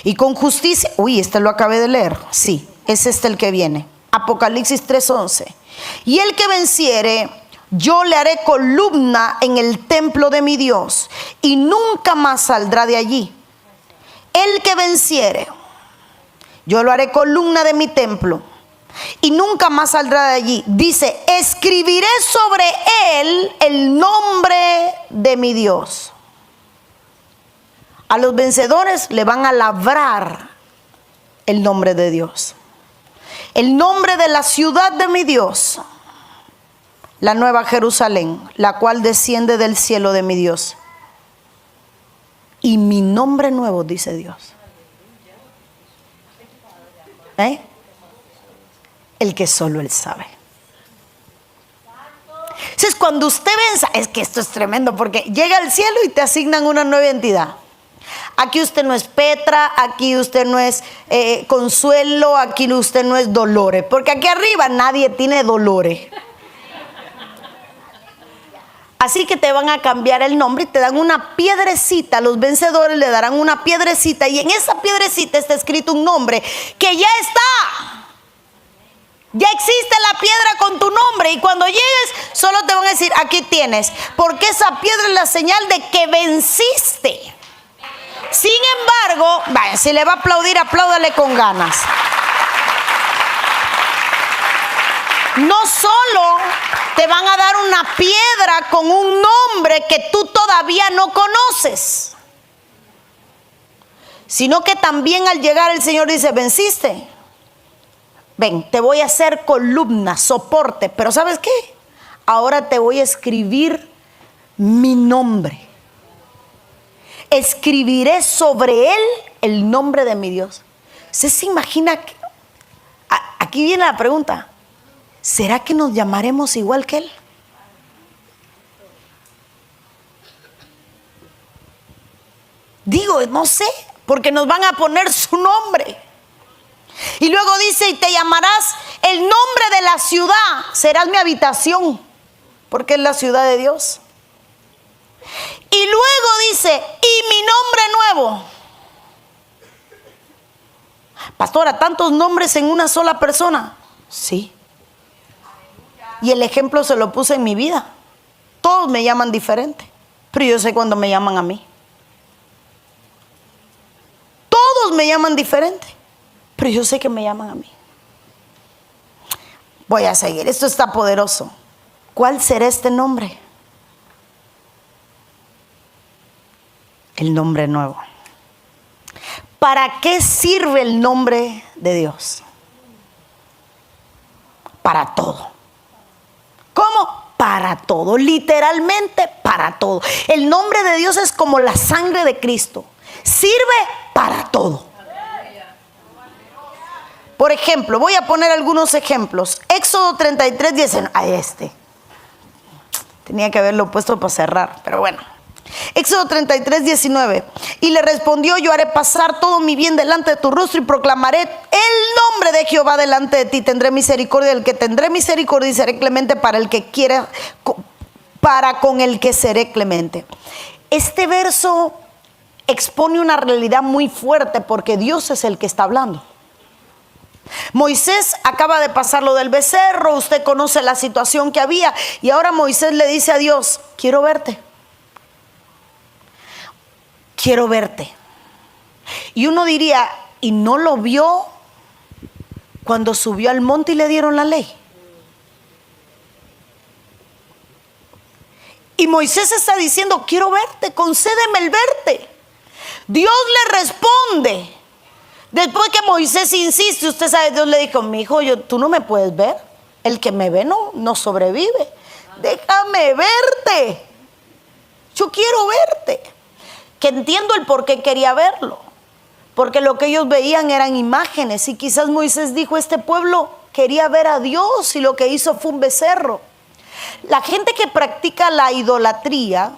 Y con justicia, este lo acabé de leer. Sí, es este el que viene. Apocalipsis 3:11. Y el que venciere, yo le haré columna en el templo de mi Dios, y nunca más saldrá de allí. El que venciere, yo lo haré columna de mi templo, y nunca más saldrá de allí. Dice, escribiré sobre él el nombre de mi Dios. A los vencedores le van a labrar el nombre de Dios. El nombre de la ciudad de mi Dios, la nueva Jerusalén, la cual desciende del cielo de mi Dios. Y mi nombre nuevo, dice Dios. El que solo Él sabe. Entonces cuando usted venza, es que esto es tremendo, porque llega al cielo y te asignan una nueva entidad. Aquí usted no es Petra, aquí usted no es Consuelo, aquí usted no es Dolores, porque aquí arriba nadie tiene Dolores. Así que te van a cambiar el nombre y te dan una piedrecita. Los vencedores le darán una piedrecita, y en esa piedrecita está escrito un nombre que ya está. Ya existe la piedra con tu nombre, y cuando llegues solo te van a decir, aquí tienes, porque esa piedra es la señal de que venciste. Sin embargo, vaya, si le va a aplaudir, apláudale con ganas. No solo te van a dar una piedra con un nombre que tú todavía no conoces, sino que también al llegar el Señor dice, venciste. Ven, te voy a hacer columna, soporte, pero ¿sabes qué? Ahora te voy a escribir mi nombre. Escribiré sobre él el nombre de mi Dios. ¿Usted se imagina? Aquí viene la pregunta. ¿Será que nos llamaremos igual que él? Digo, no sé, porque nos van a poner su nombre. Y luego dice, y te llamarás el nombre de la ciudad, serás mi habitación, porque es la ciudad de Dios. Y luego dice, y mi nombre nuevo. Pastora, ¿tantos nombres en una sola persona? Sí. Y el ejemplo se lo puse en mi vida. Todos me llaman diferente, pero yo sé cuándo me llaman a mí. Todos me llaman diferente, pero yo sé que me llaman a mí. Voy a seguir, esto está poderoso. ¿Cuál será este nombre? El nombre nuevo. ¿Para qué sirve el nombre de Dios? Para todo. ¿Cómo? Para todo, literalmente para todo. El nombre de Dios es como la sangre de Cristo. Sirve para todo. Por ejemplo, voy a poner algunos ejemplos. Éxodo 33, 19. Tenía que haberlo puesto para cerrar, pero bueno. Éxodo 33, 19. Y le respondió, yo haré pasar todo mi bien delante de tu rostro y proclamaré el nombre de Jehová delante de ti. Tendré misericordia del que tendré misericordia y seré clemente para el que quiera, para con el que seré clemente. Este verso expone una realidad muy fuerte porque Dios es el que está hablando. Moisés acaba de pasar lo del becerro, usted conoce la situación que había, y ahora Moisés le dice a Dios, quiero verte. Quiero verte. Y uno diría, ¿y no lo vio cuando subió al monte y le dieron la ley? Y Moisés está diciendo, quiero verte, concédeme el verte. Dios le responde, Después que Moisés insiste, usted sabe, Dios le dijo: mi hijo, tú no me puedes ver. El que me ve no sobrevive. Déjame verte. Yo quiero verte. Que entiendo el por qué quería verlo. Porque lo que ellos veían eran imágenes. Y quizás Moisés dijo: este pueblo quería ver a Dios y lo que hizo fue un becerro. La gente que practica la idolatría,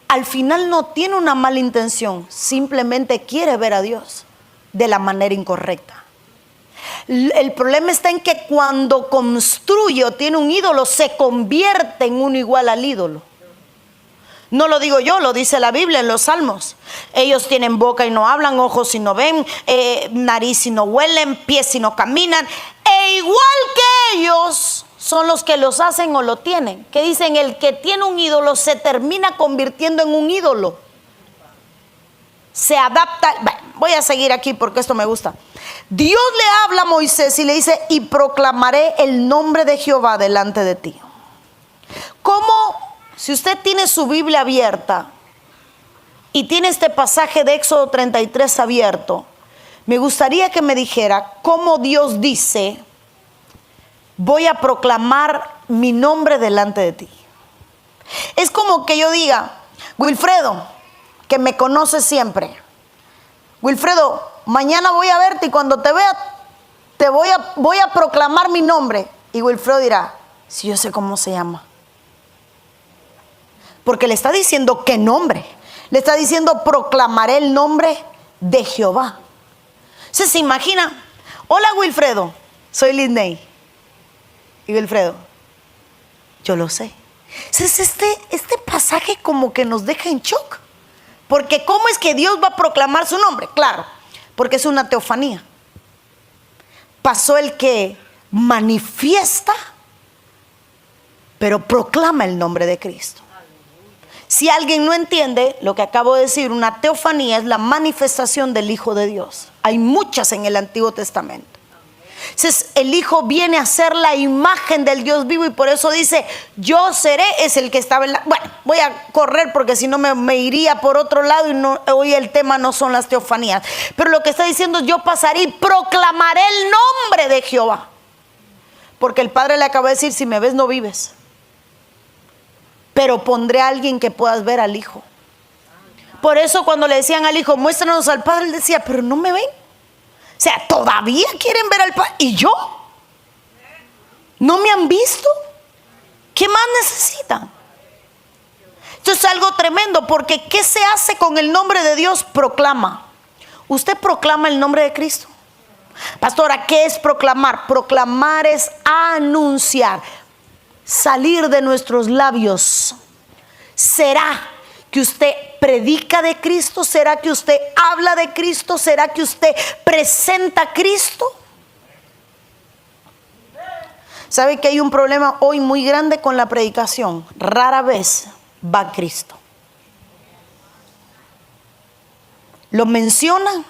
al final no tiene una mala intención, simplemente quiere ver a Dios de la manera incorrecta. El problema está en que cuando construye o tiene un ídolo, se convierte en uno igual al ídolo. No lo digo yo, lo dice la Biblia en los Salmos. Ellos tienen boca y no hablan, ojos y no ven, nariz y no huelen, pies y no caminan. E igual que ellos son los que los hacen o lo tienen. Que dicen: el que tiene un ídolo se termina convirtiendo en un ídolo. Se adapta. Bueno, voy a seguir aquí porque esto me gusta. Dios le habla a Moisés y le dice: y proclamaré el nombre de Jehová delante de ti. ¿Cómo? Si usted tiene su Biblia abierta y tiene este pasaje de Éxodo 33 abierto, me gustaría que me dijera cómo Dios dice: voy a proclamar mi nombre delante de ti. Es como que yo diga: Wilfredo, que me conoce siempre, Wilfredo, mañana voy a verte y cuando te vea voy a proclamar mi nombre. Y Wilfredo dirá: si yo sé cómo se llama. Porque le está diciendo qué nombre. Le está diciendo: proclamaré el nombre de Jehová. ¿Se imagina? Hola Wilfredo, soy Lindney. Y Wilfredo: yo lo sé. Entonces este pasaje como que nos deja en shock. Porque ¿cómo es que Dios va a proclamar su nombre? Claro, porque es una teofanía. Pasó el que manifiesta, pero proclama el nombre de Cristo. Si alguien no entiende lo que acabo de decir, una teofanía es la manifestación del Hijo de Dios. Hay muchas en el Antiguo Testamento. Entonces el Hijo viene a ser la imagen del Dios vivo y por eso dice: yo seré, es el que estaba en la... Bueno, voy a correr porque si no me iría por otro lado y no, hoy el tema no son las teofanías. Pero lo que está diciendo es: yo pasaré y proclamaré el nombre de Jehová. Porque el Padre le acaba de decir: si me ves no vives. Pero pondré a alguien que puedas ver al Hijo. Por eso cuando le decían al Hijo: muéstranos al Padre, él decía: pero no me ven. O sea, todavía quieren ver al Padre. ¿Y yo? ¿No me han visto? ¿Qué más necesitan? Esto es algo tremendo, porque ¿qué se hace con el nombre de Dios? Proclama. ¿Usted proclama el nombre de Cristo? Pastora, ¿qué es proclamar? Proclamar es anunciar. Salir de nuestros labios. ¿Será que usted predica de Cristo? ¿Será que usted habla de Cristo? ¿Será que usted presenta a Cristo? ¿Sabe que hay un problema hoy muy grande con la predicación? Rara vez va Cristo. Lo mencionan,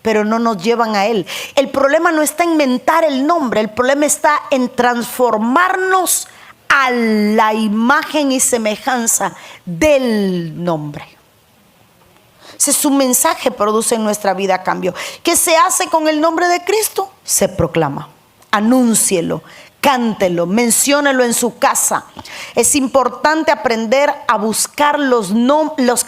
pero no nos llevan a Él. El problema no está en inventar el nombre, el problema está en transformarnos a la imagen y semejanza del nombre. Si su mensaje produce en nuestra vida cambio. ¿Qué se hace con el nombre de Cristo? Se proclama. Anúncielo, cántelo, menciónelo en su casa. Es importante aprender a buscar los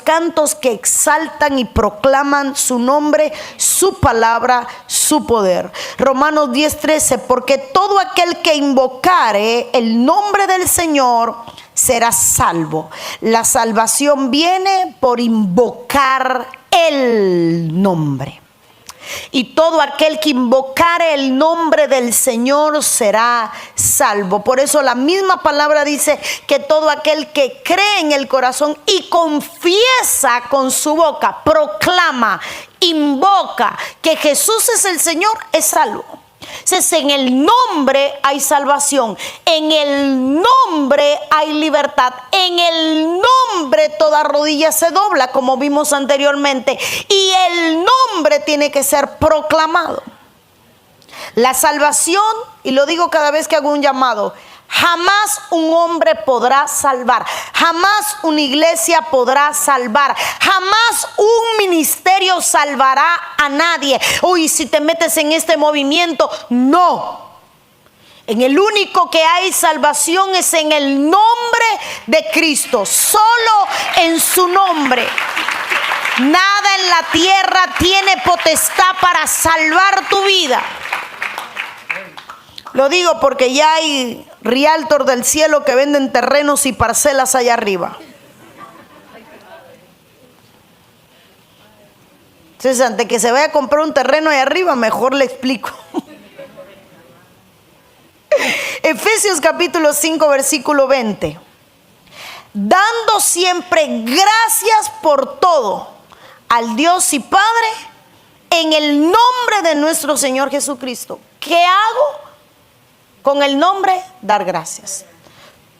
cantos que exaltan y proclaman su nombre, su palabra, su poder. Romanos 10:13, porque todo aquel que invocare el nombre del Señor será salvo. La salvación viene por invocar el nombre. Y todo aquel que invocare el nombre del Señor será salvo. Por eso la misma palabra dice que todo aquel que cree en el corazón y confiesa con su boca, proclama, invoca que Jesús es el Señor, es salvo. Entonces, en el nombre hay salvación, en el nombre hay libertad, en el nombre toda rodilla se dobla, como vimos anteriormente, y el nombre tiene que ser proclamado. La salvación, y lo digo cada vez que hago un llamado, Jamás un hombre podrá salvar, jamás una iglesia podrá salvar, jamás un ministerio salvará a nadie. Uy, si te metes en este movimiento, no. En el único que hay salvación es en el nombre de Cristo, solo en su nombre. Nada en la tierra tiene potestad para salvar tu vida. Lo digo porque ya hay realtor del cielo que venden terrenos y parcelas allá arriba. Entonces, antes que se vaya a comprar un terreno allá arriba, mejor le explico. Efesios capítulo 5, versículo 20. Dando siempre gracias por todo al Dios y Padre en el nombre de nuestro Señor Jesucristo. ¿Qué hago con el nombre? Dar gracias.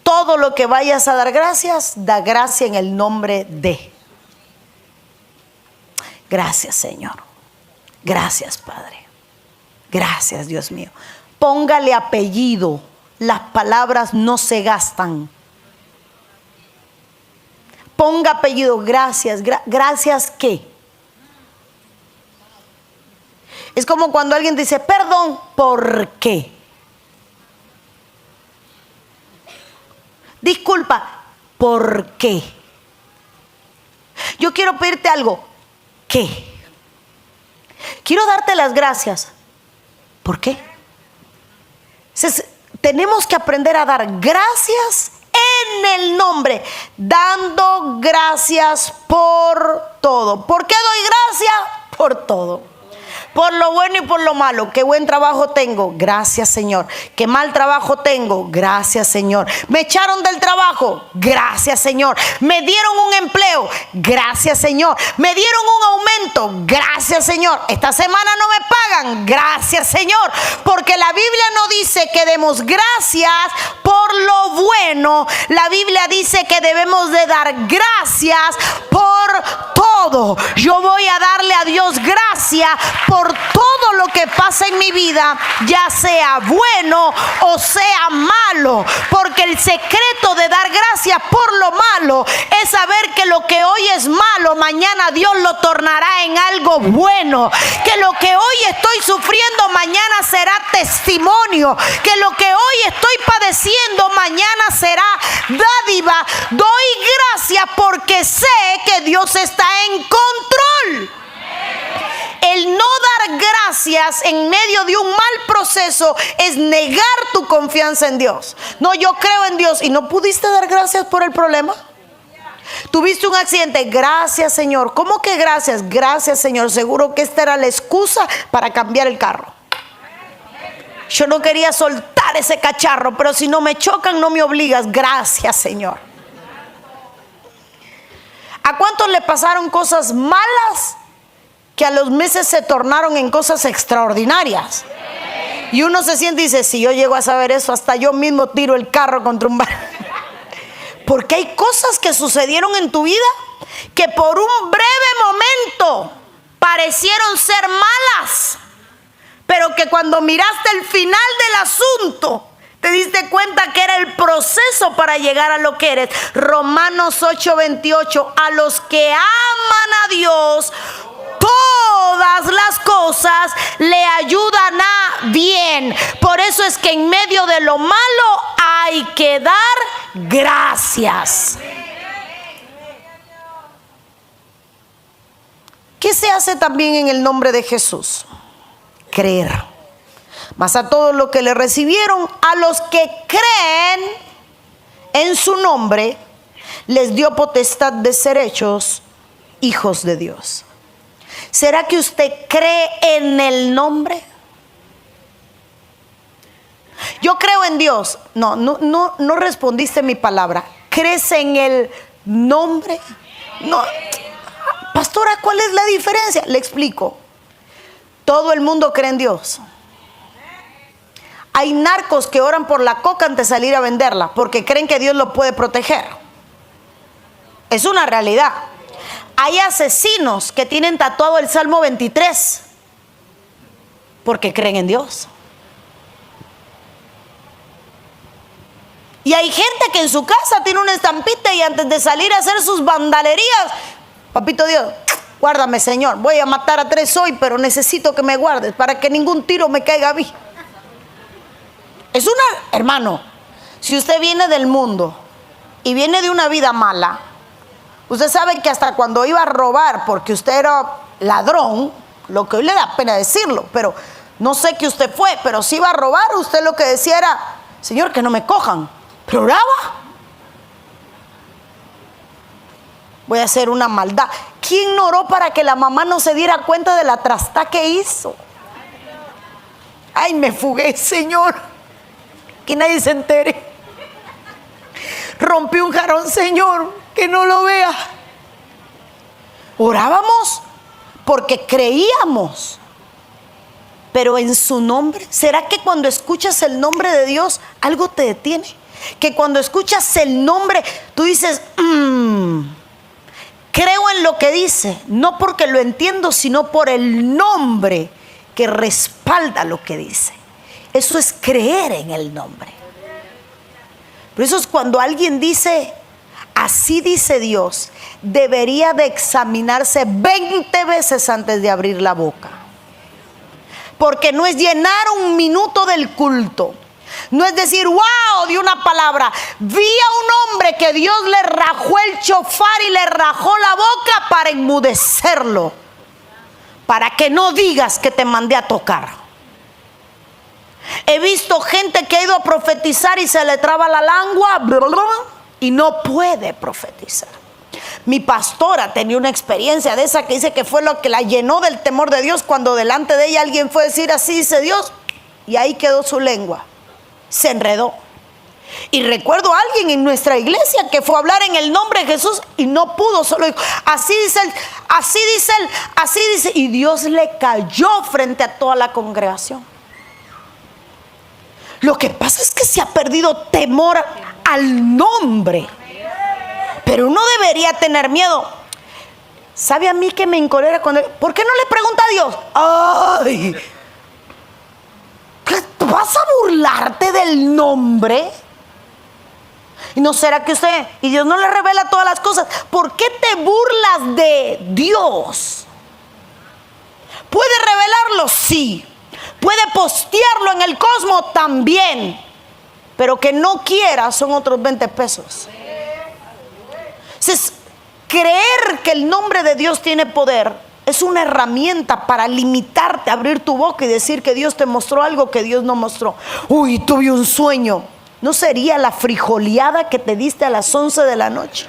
Todo lo que vayas a dar gracias, da gracia en el nombre de. Gracias, Señor. Gracias, Padre. Gracias, Dios mío. Póngale apellido. Las palabras no se gastan. Ponga apellido. Gracias. ¿Gracias qué? Es como cuando alguien dice, perdón, ¿por qué? Disculpa, ¿por qué? Yo quiero pedirte algo. ¿Qué? Quiero darte las gracias. ¿Por qué? Entonces, tenemos que aprender a dar gracias en el nombre, dando gracias por todo. ¿Por qué doy gracias? Por todo. Por lo bueno y por lo malo. Qué buen trabajo tengo, gracias, Señor. Qué mal trabajo tengo, gracias, Señor. Me echaron del trabajo, gracias, Señor. Me dieron un empleo, gracias, Señor. Me dieron un aumento, gracias, Señor. Esta semana no me pagan, gracias, Señor. Porque la Biblia no dice que demos gracias por lo bueno. La Biblia dice que debemos de dar gracias por todo. Yo voy a darle a Dios gracias por todo lo que pasa en mi vida, ya sea bueno o sea malo, porque el secreto de dar gracias por lo malo es saber que lo que hoy es malo, mañana Dios lo tornará en algo bueno, que lo que hoy estoy sufriendo mañana será testimonio, que lo que hoy estoy padeciendo mañana será dádiva. Doy gracias porque sé que Dios está en control. El no dar gracias en medio de un mal proceso es negar tu confianza en Dios. No, yo creo en Dios. ¿Y no pudiste dar gracias por el problema? Tuviste un accidente, gracias, Señor. ¿Cómo que gracias? Gracias, Señor. Seguro que esta era la excusa para cambiar el carro. Yo no quería soltar ese cacharro, pero si no me chocan no me obligas. Gracias, Señor. ¿A cuántos le pasaron cosas malas que a los meses se tornaron en cosas extraordinarias? Y uno se siente y dice, si yo llego a saber eso, hasta yo mismo tiro el carro contra un bar. Porque hay cosas que sucedieron en tu vida que por un breve momento parecieron ser malas, pero que cuando miraste el final del asunto te diste cuenta que era el proceso para llegar a lo que eres. Romanos 8:28, a los que aman a Dios, todas las cosas le ayudan a bien. Por eso es que en medio de lo malo hay que dar gracias. ¿Qué se hace también en el nombre de Jesús? Creer. Mas a todos los que le recibieron, a los que creen en su nombre, les dio potestad de ser hechos hijos de Dios. ¿Será que usted cree en el nombre? Yo creo en Dios. No respondiste mi palabra. ¿Crees en el nombre? No. Pastora, ¿cuál es la diferencia? Le explico. Todo el mundo cree en Dios. Hay narcos que oran por la coca antes de salir a venderla porque creen que Dios lo puede proteger. Es una realidad. Hay asesinos que tienen tatuado el Salmo 23 porque creen en Dios. Y hay gente que en su casa tiene una estampita y antes de salir a hacer sus vandalerías, papito Dios, guárdame, Señor, voy a matar a 3 hoy, pero necesito que me guardes para que ningún tiro me caiga a mí. Es una, hermano, si usted viene del mundo y viene de una vida mala, usted sabe que hasta cuando iba a robar, porque usted era ladrón, lo que hoy le da pena decirlo, pero no sé que usted fue, pero si iba a robar, usted lo que decía era, Señor, que no me cojan. Pero oraba. Voy a hacer una maldad. ¿Quién no oró para que la mamá no se diera cuenta de la trastá que hizo? Ay, me fugué, Señor, que nadie se entere. Rompí un jarrón, Señor, que no lo vea. Orábamos porque creíamos, pero en su nombre. ¿Será que cuando escuchas el nombre de Dios algo te detiene? Que cuando escuchas el nombre tú dices, creo en lo que dice, no porque lo entiendo, sino por el nombre que respalda lo que dice. Eso es creer en el nombre. Por eso es cuando alguien dice, así dice Dios, debería de examinarse 20 veces antes de abrir la boca. Porque no es llenar un minuto del culto. No es decir, wow, de una palabra. Vi a un hombre que Dios le rajó el chofar y le rajó la boca para enmudecerlo. Para que no digas que te mandé a tocar. He visto gente que ha ido a profetizar y se le traba la lengua y no puede profetizar. Mi pastora tenía una experiencia de esa que dice que fue lo que la llenó del temor de Dios cuando delante de ella alguien fue a decir así dice Dios y ahí quedó su lengua, se enredó. Y recuerdo a alguien en nuestra iglesia que fue a hablar en el nombre de Jesús y no pudo, solo dijo, así dice él, así dice él, así dice, y Dios le cayó frente a toda la congregación. Lo que pasa es que se ha perdido temor al nombre. Pero uno debería tener miedo. ¿Sabe a mí que me encolera cuando... ¿Por qué no le pregunta a Dios? ¡Ay! ¿Vas a burlarte del nombre? ¿Y no será que usted... y Dios no le revela todas las cosas? ¿Por qué te burlas de Dios? ¿Puede revelarlo? Sí. ¿Puede postearlo en el cosmos? También. Pero que no quiera son otros 20 pesos. Entonces, creer que el nombre de Dios tiene poder es una herramienta para limitarte, abrir tu boca y decir que Dios te mostró algo que Dios no mostró. Uy, tuve un sueño. ¿No sería la frijoleada que te diste a las 11 de la noche?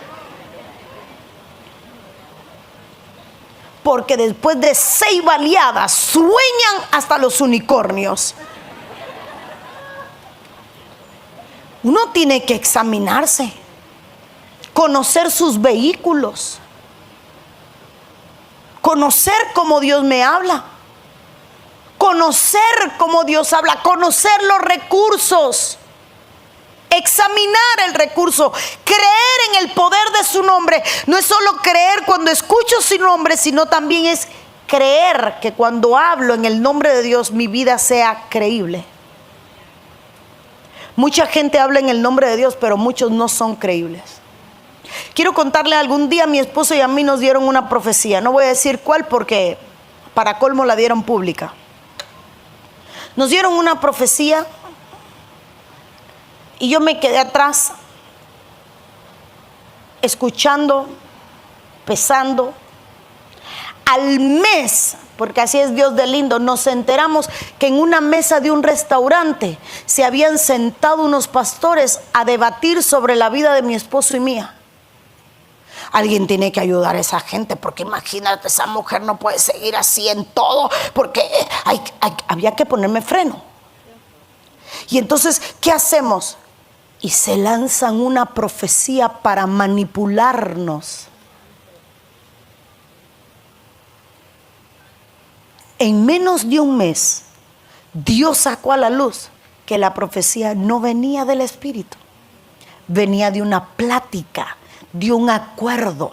Porque después de 6 baleadas sueñan hasta los unicornios. Uno tiene que examinarse. Conocer sus vehículos, conocer cómo Dios me habla, conocer cómo Dios habla, conocer los recursos, examinar el recurso, creer en el poder de su nombre. No es solo creer cuando escucho su nombre, sino también es creer que cuando hablo en el nombre de Dios mi vida sea creíble. Mucha gente habla en el nombre de Dios, pero muchos no son creíbles. Quiero contarle, algún día mi esposo y a mí nos dieron una profecía. No voy a decir cuál porque para colmo la dieron pública. Nos dieron una profecía y yo me quedé atrás escuchando, pesando. Al mes, porque así es Dios de lindo, nos enteramos que en una mesa de un restaurante se habían sentado unos pastores a debatir sobre la vida de mi esposo y mía. Alguien tiene que ayudar a esa gente, porque imagínate, esa mujer no puede seguir así en todo, porque había que ponerme freno. Y entonces, ¿qué hacemos? Y se lanzan una profecía para manipularnos. En menos de un mes, Dios sacó a la luz que la profecía no venía del Espíritu, venía de una plática, de un acuerdo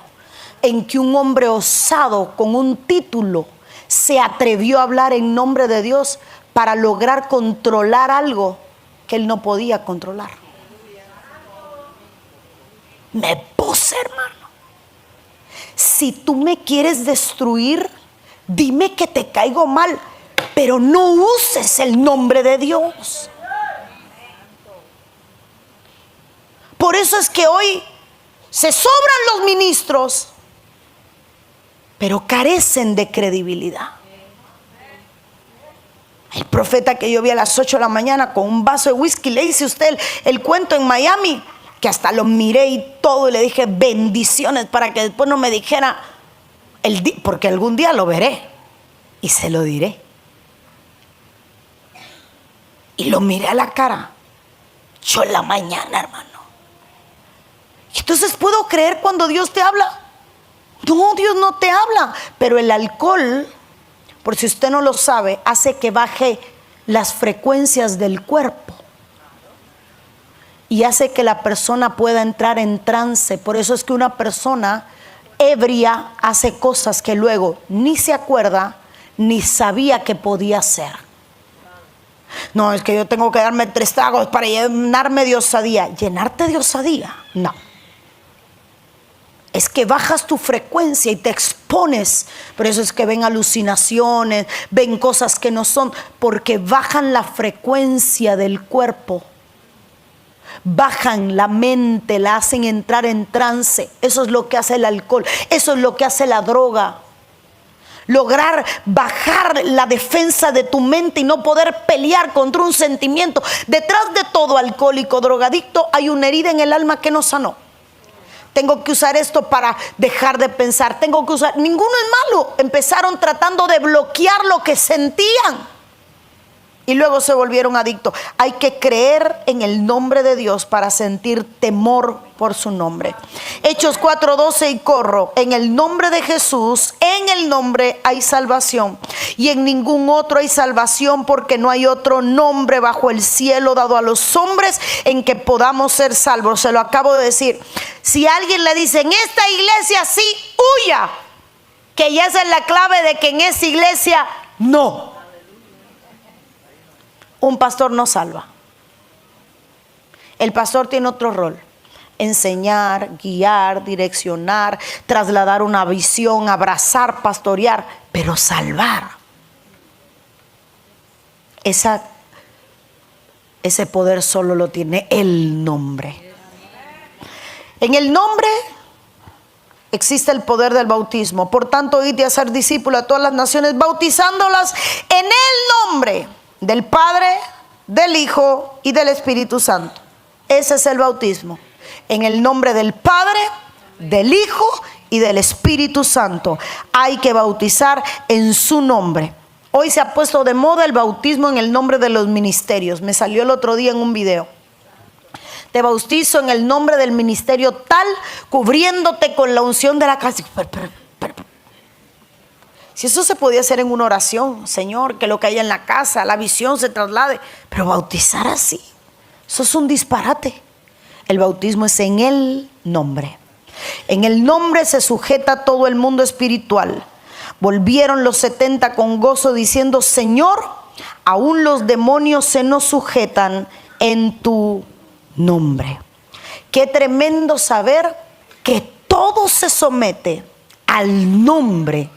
en que un hombre osado con un título se atrevió a hablar en nombre de Dios para lograr controlar algo que él no podía controlar. Me puse, hermano. Si tú me quieres destruir, dime que te caigo mal, pero no uses el nombre de Dios. Por eso es que hoy se sobran los ministros, pero carecen de credibilidad. El profeta que yo vi a las 8 de la mañana con un vaso de whisky, le hice usted el cuento en Miami, que hasta lo miré y todo, y le dije bendiciones para que después no me dijera, porque algún día lo veré y se lo diré. Y lo miré a la cara, yo en la mañana, hermano. Entonces, ¿puedo creer cuando Dios te habla? No, Dios no te habla. Pero el alcohol, por si usted no lo sabe, hace que baje las frecuencias del cuerpo y hace que la persona pueda entrar en trance. Por eso es que una persona ebria hace cosas que luego ni se acuerda ni sabía que podía hacer. No, es que yo tengo que darme 3 tragos para llenarme de osadía. ¿Llenarte de osadía? No. Es que bajas tu frecuencia y te expones. Por eso es que ven alucinaciones, ven cosas que no son, porque bajan la frecuencia del cuerpo. Bajan la mente, la hacen entrar en trance. Eso es lo que hace el alcohol, eso es lo que hace la droga. Lograr bajar la defensa de tu mente y no poder pelear contra un sentimiento. Detrás de todo alcohólico, drogadicto, hay una herida en el alma que no sanó. Tengo que usar esto para dejar de pensar. Tengo que usar. Ninguno es malo. Empezaron tratando de bloquear lo que sentían y luego se volvieron adictos. Hay que creer en el nombre de Dios para sentir temor por su nombre. Hechos 4:12 y corro. En el nombre de Jesús, en el nombre hay salvación, y en ningún otro hay salvación, porque no hay otro nombre bajo el cielo dado a los hombres en que podamos ser salvos. Se lo acabo de decir. Si alguien le dice en esta iglesia sí, huya, que ya esa es la clave de que en esa iglesia no. Un pastor no salva. El pastor tiene otro rol: enseñar, guiar, direccionar, trasladar una visión, abrazar, pastorear, pero salvar. Ese poder solo lo tiene el nombre. En el nombre existe el poder del bautismo. Por tanto, id y hacer discípulos a todas las naciones, bautizándolas en el nombre del Padre, del Hijo y del Espíritu Santo. Ese es el bautismo. En el nombre del Padre, del Hijo y del Espíritu Santo. Hay que bautizar en su nombre. Hoy se ha puesto de moda el bautismo en el nombre de los ministerios. Me salió el otro día en un video. Te bautizo en el nombre del ministerio tal, cubriéndote con la unción de la casa. Si eso se podía hacer en una oración, Señor, que lo que haya en la casa, la visión se traslade. Pero bautizar así, eso es un disparate. El bautismo es en el nombre. En el nombre se sujeta todo el mundo espiritual. Volvieron los 70 con gozo diciendo: Señor, aún los demonios se nos sujetan en tu nombre. Qué tremendo saber que todo se somete al nombre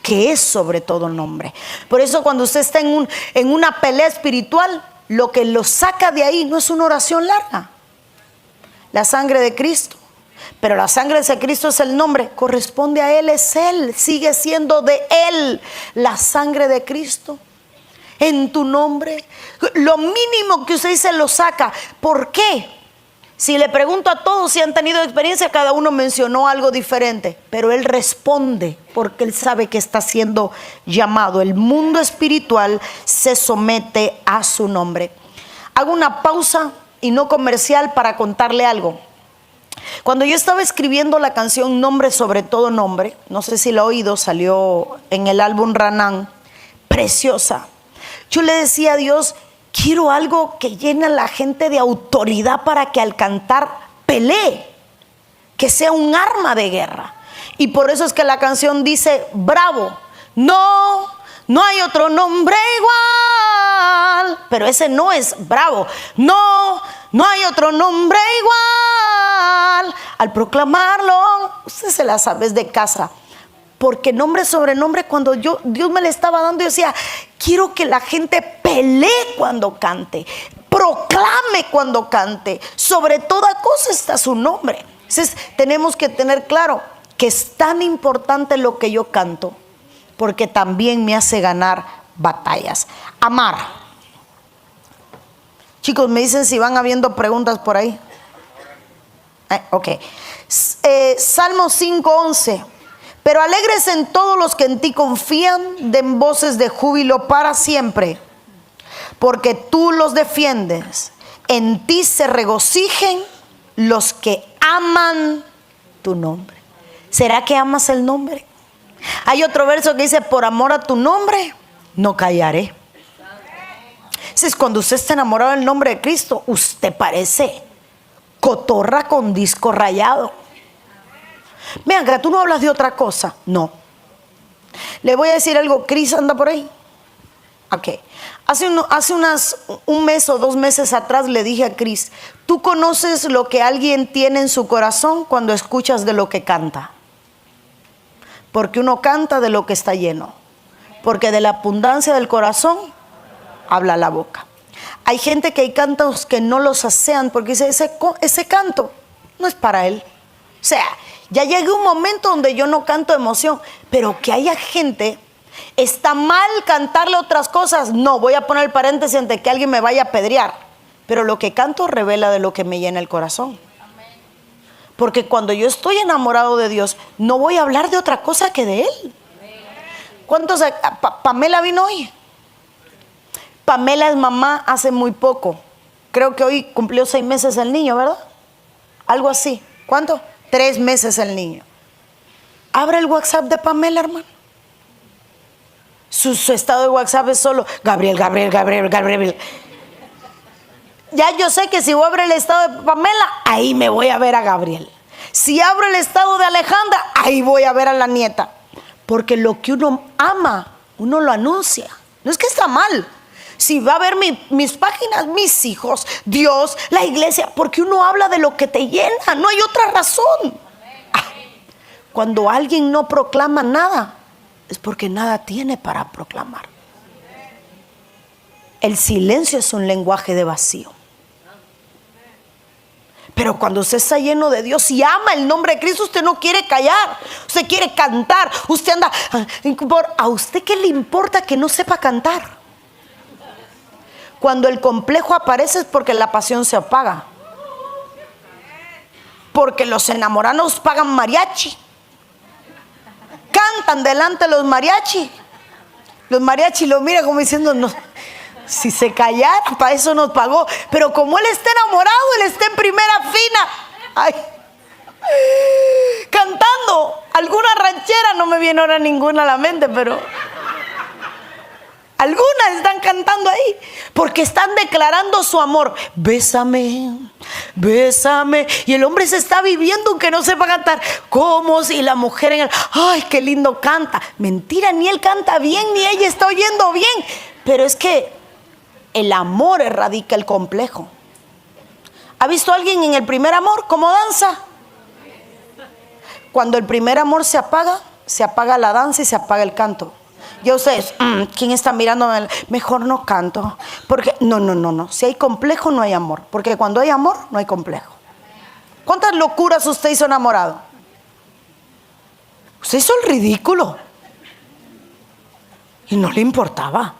que es sobre todo nombre. Por eso cuando usted está en una pelea espiritual, lo que lo saca de ahí no es una oración larga. La sangre de Cristo. Pero la sangre de Cristo es el nombre, corresponde a Él, es Él, sigue siendo de Él. La sangre de Cristo en tu nombre, lo mínimo que usted dice lo saca. ¿Por qué? Si le pregunto a todos si han tenido experiencia, cada uno mencionó algo diferente, pero él responde porque él sabe que está siendo llamado. El mundo espiritual se somete a su nombre. Hago una pausa y no comercial para contarle algo. Cuando yo estaba escribiendo la canción Nombre sobre todo nombre, no sé si lo ha oído, salió en el álbum Ranán, preciosa. Yo le decía a Dios: quiero algo que llene a la gente de autoridad para que al cantar pelee, que sea un arma de guerra. Y por eso es que la canción dice: bravo, no hay otro nombre igual. Pero ese no es bravo, no hay otro nombre igual. cual, al proclamarlo, usted se la sabe, es de casa. Porque nombre sobre nombre, cuando Dios me le estaba dando, yo decía, quiero que la gente pelee cuando cante, proclame cuando cante. Sobre toda cosa está su nombre. Entonces tenemos que tener claro que es tan importante lo que yo canto, porque también me hace ganar batallas. Amar. Chicos, me dicen si van habiendo preguntas por ahí. Ok. Salmo 5:11. Pero alégrese en todos los que en ti confían, den voces de júbilo para siempre, porque tú los defiendes. En ti se regocijen los que aman tu nombre. ¿Será que amas el nombre? Hay otro verso que dice, por amor a tu nombre, no callaré. Es cuando usted está enamorado del nombre de Cristo, usted parece cotorra con disco rayado. Vean, que tú no hablas de otra cosa. No. Le voy a decir algo. Cris anda por ahí. Ok. Hace un mes o 2 meses atrás le dije a Cris, tú conoces lo que alguien tiene en su corazón cuando escuchas de lo que canta. Porque uno canta de lo que está lleno. Porque de la abundancia del corazón habla la boca. Hay gente que hay cantos que no los asean porque dice, ese canto no es para él. O sea, ya llegué un momento donde yo no canto emoción, pero que haya gente, está mal cantarle otras cosas. No, voy a poner el paréntesis antes de que alguien me vaya a apedrear. Pero lo que canto revela de lo que me llena el corazón. Porque cuando yo estoy enamorado de Dios, no voy a hablar de otra cosa que de Él. ¿Cuántos? Pamela vino hoy. Pamela es mamá hace muy poco. Creo que hoy cumplió 6 meses el niño, ¿verdad? Algo así. ¿Cuánto? 3 meses el niño. Abre el WhatsApp de Pamela, hermano. Su estado de WhatsApp es solo Gabriel. Ya yo sé que si voy a abrir el estado de Pamela, ahí me voy a ver a Gabriel. Si abro el estado de Alejandra, ahí voy a ver a la nieta. Porque lo que uno ama, uno lo anuncia. No es que está mal. Si va a ver mis páginas, mis hijos, Dios, la iglesia, porque uno habla de lo que te llena, no hay otra razón. Cuando alguien no proclama nada, es porque nada tiene para proclamar. El silencio es un lenguaje de vacío. Pero cuando usted está lleno de Dios y ama el nombre de Cristo, usted no quiere callar, usted quiere cantar, usted anda. ¿A usted qué le importa que no sepa cantar? Cuando el complejo aparece es porque la pasión se apaga. Porque los enamorados pagan mariachi. Cantan delante de los mariachi. Los mariachi lo miran como diciendo, no, si se callara, para eso nos pagó. Pero como él está enamorado, él está en primera fila. Ay, cantando alguna ranchera, no me viene ahora ninguna a la mente, pero algunas están cantando ahí porque están declarando su amor. Bésame, bésame. Y el hombre se está viviendo aunque no sepa cantar. Como si la mujer en el, ay, qué lindo canta. Mentira, ni él canta bien, ni ella está oyendo bien. Pero es que el amor erradica el complejo. ¿Ha visto a alguien en el primer amor cómo danza? Cuando el primer amor se apaga la danza y se apaga el canto. Ya ustedes, ¿quién está mirando? Mejor no canto. Porque no. Si hay complejo, no hay amor. Porque cuando hay amor, no hay complejo. ¿Cuántas locuras usted hizo enamorado? Usted hizo el ridículo. Y no le importaba.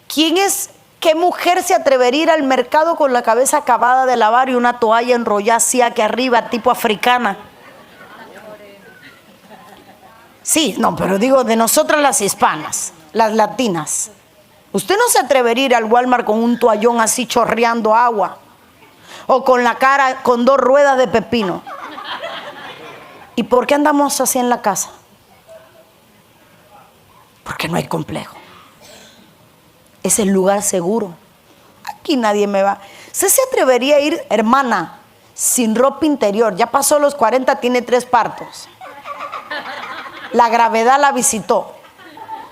¿Qué mujer se atrevería a ir al mercado con la cabeza acabada de lavar y una toalla enrollada así aquí arriba, tipo africana? Sí, no, pero digo de nosotras las hispanas, las latinas. Usted no se atrevería a ir al Walmart con un toallón así chorreando agua, o con la cara con 2 ruedas de pepino. ¿Y por qué andamos así en la casa? Porque no hay complejo. Es el lugar seguro. Aquí nadie me va. ¿Usted se atrevería a ir, hermana, sin ropa interior? Ya pasó los 40, tiene 3 partos. La gravedad la visitó.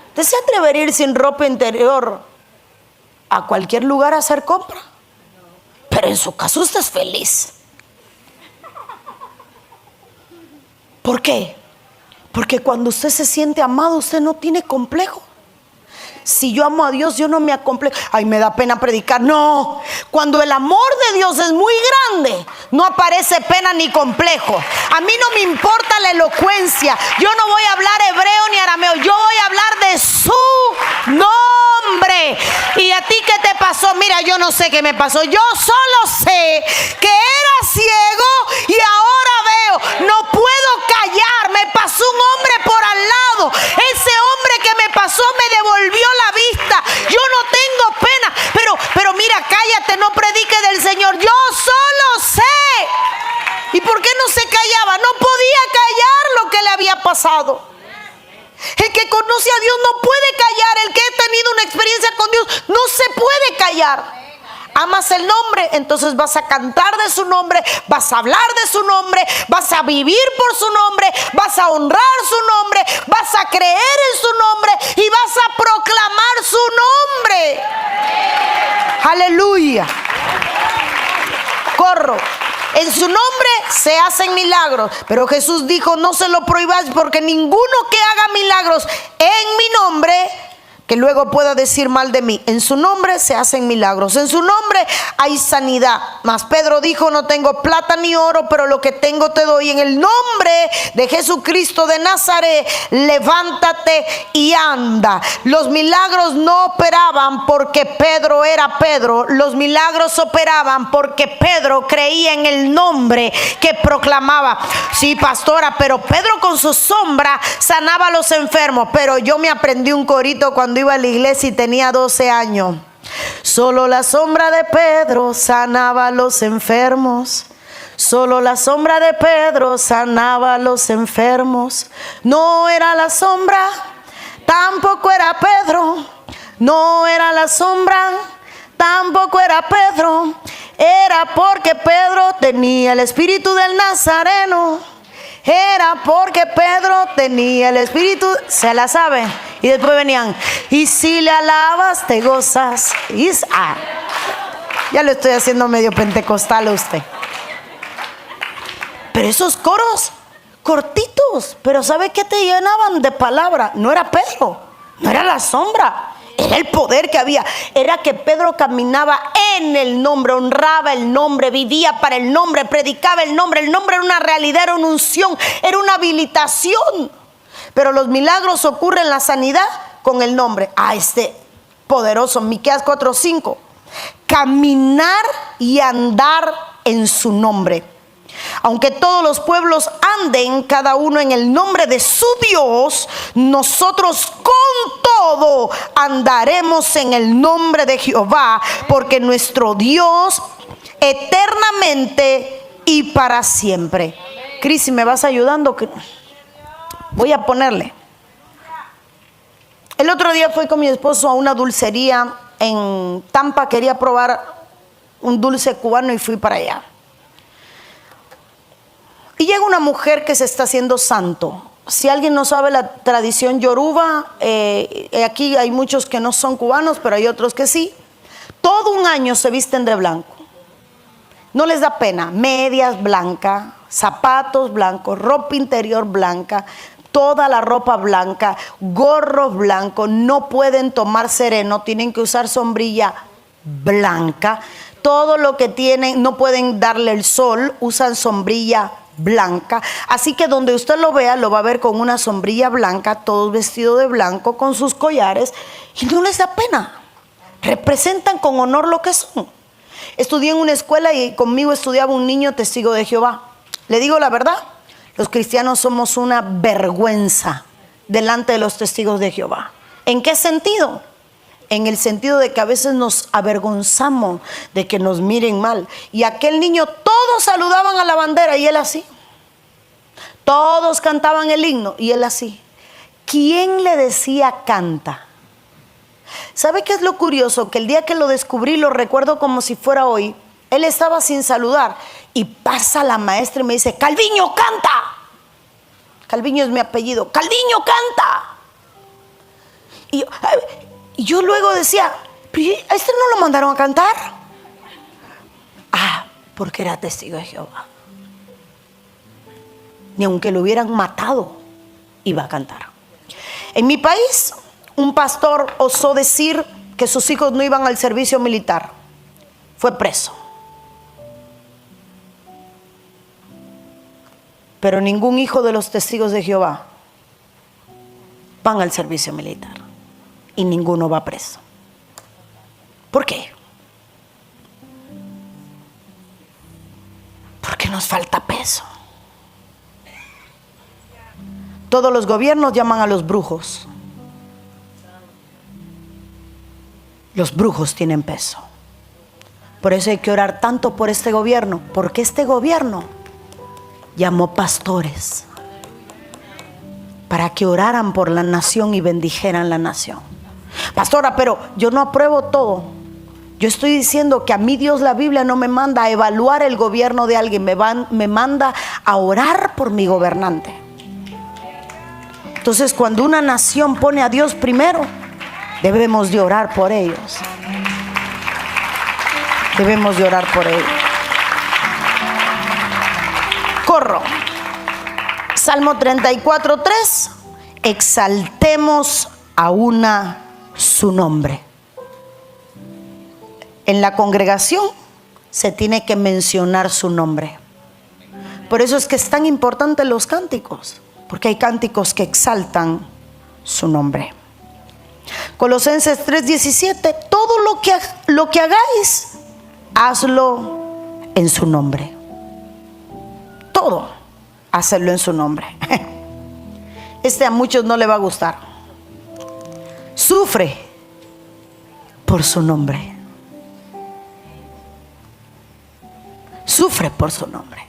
¿Usted se atrevería a ir sin ropa interior a cualquier lugar a hacer compra? pero en su caso usted es feliz. ¿Por qué? Porque cuando usted se siente amado, usted no tiene complejo. Si yo amo a Dios, yo no me acomplejo. Ay, me da pena predicar. No, cuando el amor de Dios es muy grande, no aparece pena ni complejo. A mí no me importa la elocuencia. Yo no voy a hablar hebreo ni arameo. Yo voy a hablar de su nombre. ¿Y a ti qué te pasó? Mira, yo no sé qué me pasó. Yo solo sé que era ciego y ahora veo. No puedo callar. Me pasó un hombre por al lado. Ese hombre que me pasó me devolvió la vista. Yo no tengo pena. Pero mira, cállate, no predique del Señor. Yo solo sé. ¿Y por qué no se callaba? No podía callar lo que le había pasado. El que conoce a Dios no puede callar. El que ha tenido una experiencia con Dios no se puede callar. Amas el nombre, entonces vas a cantar de su nombre, vas a hablar de su nombre, vas a vivir por su nombre, vas a honrar su nombre, vas a creer en su nombre y vas a proclamar su nombre. Aleluya. Corro. En su nombre se hacen milagros, pero Jesús dijo: no se lo prohibáis, porque ninguno que haga milagros en mi nombre, que luego pueda decir mal de mí. En su nombre se hacen milagros, en su nombre hay sanidad. Mas Pedro dijo: no tengo plata ni oro, pero lo que tengo te doy. En el nombre de Jesucristo de Nazaret, levántate y anda. Los milagros no operaban porque Pedro era Pedro. Los milagros operaban porque Pedro creía en el nombre que proclamaba. Sí, pastora, pero Pedro con su sombra sanaba a los enfermos. Pero yo me aprendí un corito cuando iba a la iglesia y tenía 12 años. Solo la sombra de Pedro sanaba a los enfermos. Solo la sombra de Pedro sanaba a los enfermos. No era la sombra, tampoco era Pedro. No era la sombra, tampoco era Pedro. Era porque Pedro tenía el espíritu del Nazareno. Era porque Pedro tenía el espíritu. Se la sabe. Y después venían: y si le alabas te gozas. Ya lo estoy haciendo medio pentecostal a usted. Pero esos coros cortitos, pero ¿sabe qué te llenaban de palabra? No era Pedro, no era la sombra, era el poder que había. Era que Pedro caminaba en el nombre, honraba el nombre, vivía para el nombre, predicaba el nombre. El nombre era una realidad, era una unción, era una habilitación. Pero los milagros ocurren, la sanidad, con el nombre. Poderoso, Miqueas 4:5. Caminar y andar en su nombre. Aunque todos los pueblos anden cada uno en el nombre de su Dios, nosotros con todo andaremos en el nombre de Jehová, porque nuestro Dios eternamente y para siempre. Cris, ¿me vas ayudando? Voy a ponerle. El otro día fui con mi esposo a una dulcería en Tampa. Quería probar un dulce cubano y fui para allá. Y llega una mujer que se está haciendo santo. Si alguien no sabe la tradición yoruba, aquí hay muchos que no son cubanos, pero hay otros que sí. Todo un año se visten de blanco. No les da pena. Medias blancas, zapatos blancos, ropa interior blanca, toda la ropa blanca, gorros blancos. No pueden tomar sereno, tienen que usar sombrilla blanca. Todo lo que tienen, no pueden darle el sol, usan sombrilla blanca. Así que donde usted lo vea, lo va a ver con una sombrilla blanca, todos vestidos de blanco, con sus collares, y no les da pena. Representan con honor lo que son. Estudié en una escuela y conmigo estudiaba un niño testigo de Jehová. Le digo la verdad, los cristianos somos una vergüenza delante de los testigos de Jehová. ¿En qué sentido? En el sentido de que a veces nos avergonzamos de que nos miren mal. Y aquel niño, todos saludaban a la bandera y él así. Todos cantaban el himno y él así. ¿Quién le decía canta? ¿Sabe qué es lo curioso? Que el día que lo descubrí, lo recuerdo como si fuera hoy. Él estaba sin saludar y pasa la maestra y me dice: Calviño, canta. Calviño es mi apellido. Calviño, canta. Y yo luego decía: ¿a este no lo mandaron a cantar? porque era testigo de Jehová. Ni aunque lo hubieran matado, iba a cantar. En mi país, un pastor osó decir que sus hijos no iban al servicio militar. Fue preso. Pero ningún hijo de los testigos de Jehová van al servicio militar. Y ninguno va preso. ¿Por qué? Porque nos falta peso. Todos los gobiernos llaman a los brujos. Los brujos tienen peso. Por eso hay que orar tanto por este gobierno, porque este gobierno llamó pastores para que oraran por la nación y bendijeran la nación. Pastora, pero yo no apruebo todo. Yo estoy diciendo que a mí Dios, la Biblia no me manda a evaluar el gobierno de alguien, me manda a orar por mi gobernante. Entonces, cuando una nación pone a Dios primero, debemos de orar por ellos. Debemos de orar por ellos. Corro. Salmo 34:3. Exaltemos a su nombre. En la congregación se tiene que mencionar su nombre. Por eso es que es tan importante los cánticos, porque hay cánticos que exaltan su nombre. Colosenses 3:17. Todo lo que hagáis, hazlo en su nombre. Todo, hacerlo en su nombre. A muchos no le va a gustar. Sufre por su nombre. Sufre por su nombre.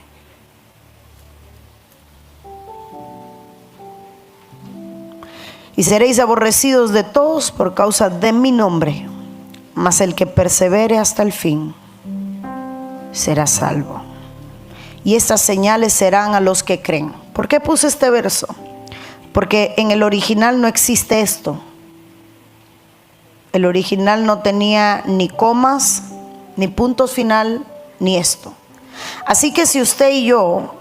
Y seréis aborrecidos de todos por causa de mi nombre, mas el que persevere hasta el fin será salvo. Y estas señales serán a los que creen. ¿Por qué puse este verso? Porque en el original no existe esto. El original no tenía ni comas, ni puntos final, ni esto. Así que si usted y yo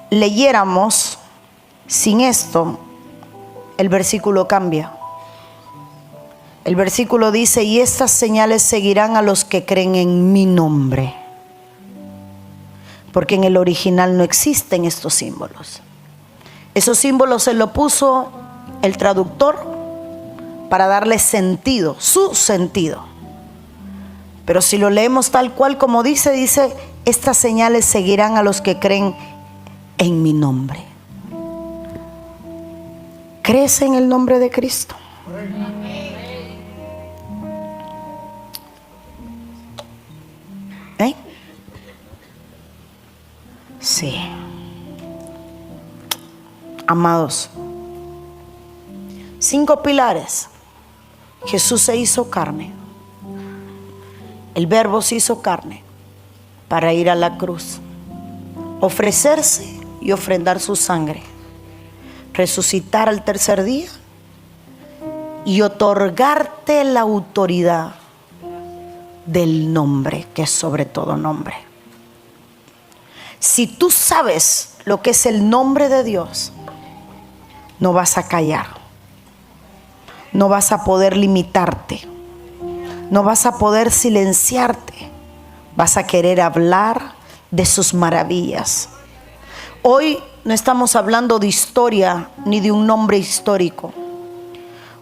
leyéramos sin esto, el versículo cambia. El versículo dice: y estas señales seguirán a los que creen en mi nombre. Porque en el original no existen estos símbolos. Esos símbolos se lo puso el traductor para darle sentido, su sentido. Pero si lo leemos tal cual como dice, estas señales seguirán a los que creen en mi nombre. ¿Crees en el nombre de Cristo? ¿Eh? Sí. Amados, 5 pilares. Jesús se hizo carne. El Verbo se hizo carne para ir a la cruz, ofrecerse y ofrendar su sangre, resucitar al tercer día y otorgarte la autoridad del nombre que es sobre todo nombre. Si tú sabes lo que es el nombre de Dios, no vas a callar, no vas a poder limitarte, no vas a poder silenciarte, vas a querer hablar de sus maravillas. Hoy no estamos hablando de historia ni de un nombre histórico.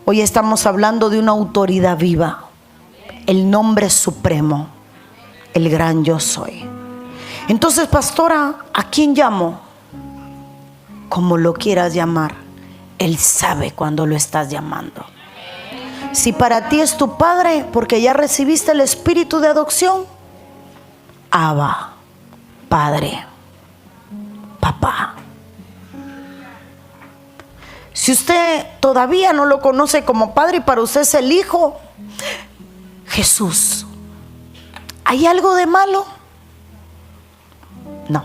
Hoy estamos hablando de una autoridad viva, el nombre supremo, el gran yo soy. Entonces, pastora, ¿a quién llamo? Como lo quieras llamar, Él sabe cuando lo estás llamando. Si para ti es tu padre, porque ya recibiste el espíritu de adopción, Abba, Padre, Papá. Si usted todavía no lo conoce como padre y para usted es el Hijo, Jesús, ¿hay algo de malo? No,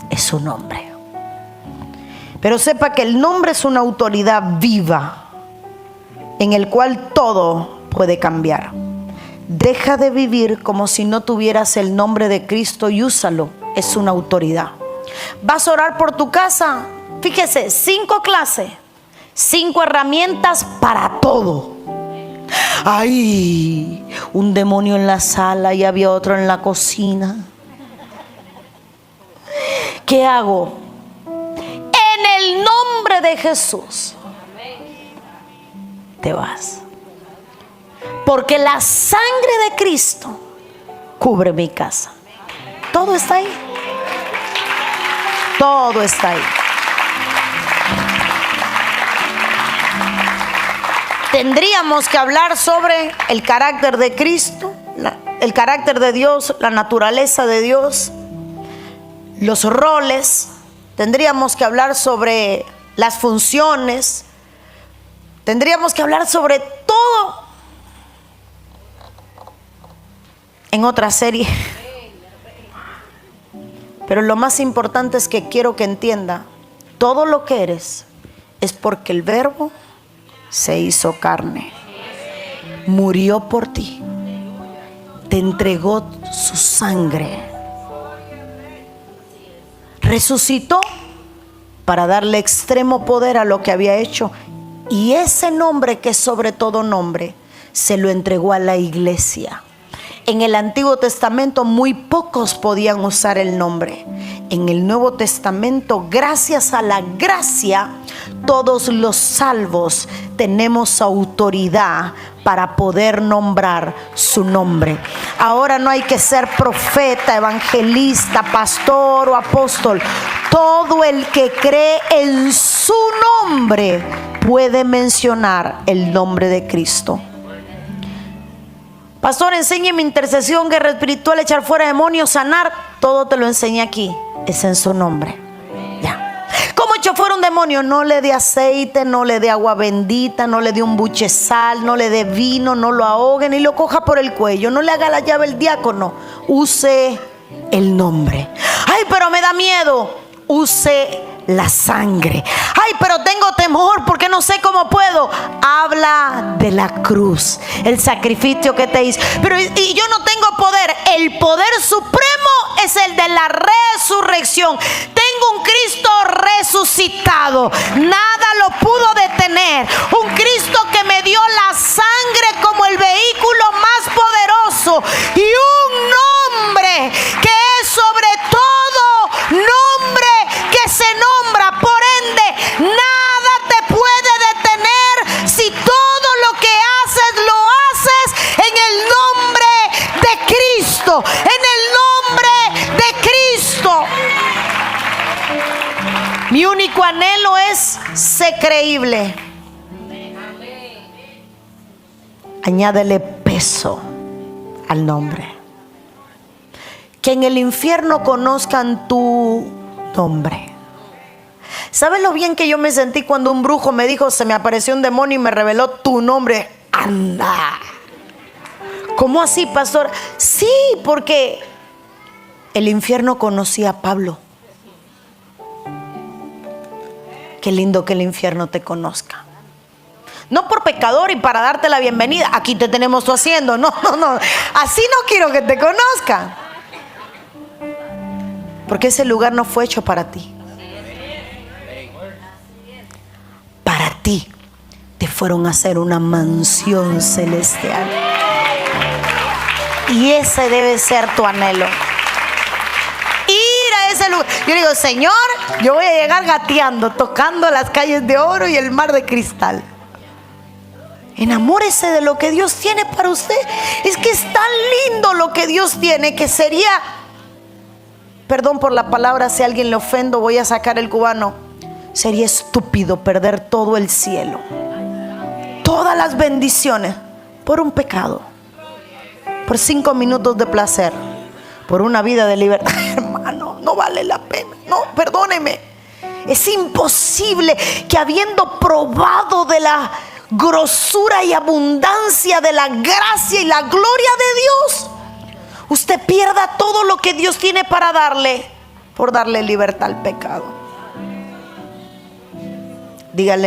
es su nombre. Pero sepa que el nombre es una autoridad viva en el cual todo puede cambiar. Deja de vivir como si no tuvieras el nombre de Cristo y úsalo. Es una autoridad. Vas a orar por tu casa. Fíjese, 5 clases, 5 herramientas para todo. Ay, un demonio en la sala y había otro en la cocina. ¿Qué hago? En el nombre de Jesús te vas. Porque la sangre de Cristo cubre mi casa. Todo está ahí. Todo está ahí. Tendríamos que hablar sobre el carácter de Cristo, el carácter de Dios, la naturaleza de Dios, los roles. Tendríamos que hablar sobre las funciones. Tendríamos que hablar sobre todo en otra serie. Pero lo más importante es que quiero que entienda, todo lo que eres es porque el Verbo se hizo carne, murió por ti, te entregó su sangre, resucitó para darle extremo poder a lo que había hecho, y ese nombre que es sobre todo nombre se lo entregó a la iglesia. En el Antiguo Testamento muy pocos podían usar el nombre. En el Nuevo Testamento, gracias a la gracia, todos los salvos tenemos autoridad para poder nombrar su nombre. Ahora no hay que ser profeta, evangelista, pastor o apóstol. Todo el que cree en su nombre puede mencionar el nombre de Cristo. Pastor, enséñeme intercesión, guerra espiritual, echar fuera demonios, sanar. Todo te lo enseñé aquí. Es en su nombre. Ya. ¿Cómo echó fuera un demonio? No le dé aceite, no le dé agua bendita, no le dé un buche sal, no le dé vino, no lo ahogue ni lo coja por el cuello. No le haga la llave el diácono. Use el nombre. Ay, pero me da miedo. Use la sangre. Ay, pero tengo temor porque no sé cómo puedo. Habla de la cruz, el sacrificio que te hizo. Pero y yo no tengo poder. El poder supremo es el de la resurrección. Tengo un Cristo resucitado. Nada lo pudo detener. Un Cristo que me dio la sangre como el vehículo más poderoso. Y un nombre que es sobre todo nombre que se nombra. Por ende, nada te puede detener si todo lo que haces lo haces en el nombre de Cristo. En el nombre de Cristo. Mi único anhelo es ser creíble. Añádele peso al nombre. Que en el infierno conozcan tu nombre. ¿Sabes lo bien que yo me sentí cuando un brujo me dijo, se me apareció un demonio y me reveló tu nombre? Anda. ¿Cómo así, pastor? Sí, porque el infierno conocía a Pablo. Qué lindo que el infierno te conozca. No por pecador y para darte la bienvenida. Aquí te tenemos tu haciendo. No. Así no quiero que te conozcan. Porque ese lugar no fue hecho para ti. Para ti te fueron a hacer una mansión celestial. Y ese debe ser tu anhelo. Ir a ese lugar. Yo digo, Señor, yo voy a llegar gateando, tocando las calles de oro y el mar de cristal. Enamórese de lo que Dios tiene para usted. Es que es tan lindo lo que Dios tiene que sería, perdón por la palabra, si a alguien le ofendo, voy a sacar el cubano. Sería estúpido perder todo el cielo, todas las bendiciones, por un pecado, por 5 minutos de placer, por una vida de libertad. Hermano, no vale la pena. No, perdóneme. Es imposible que habiendo probado de la grosura y abundancia de la gracia y la gloria de Dios, usted pierda todo lo que Dios tiene para darle por darle libertad al pecado. Dígale.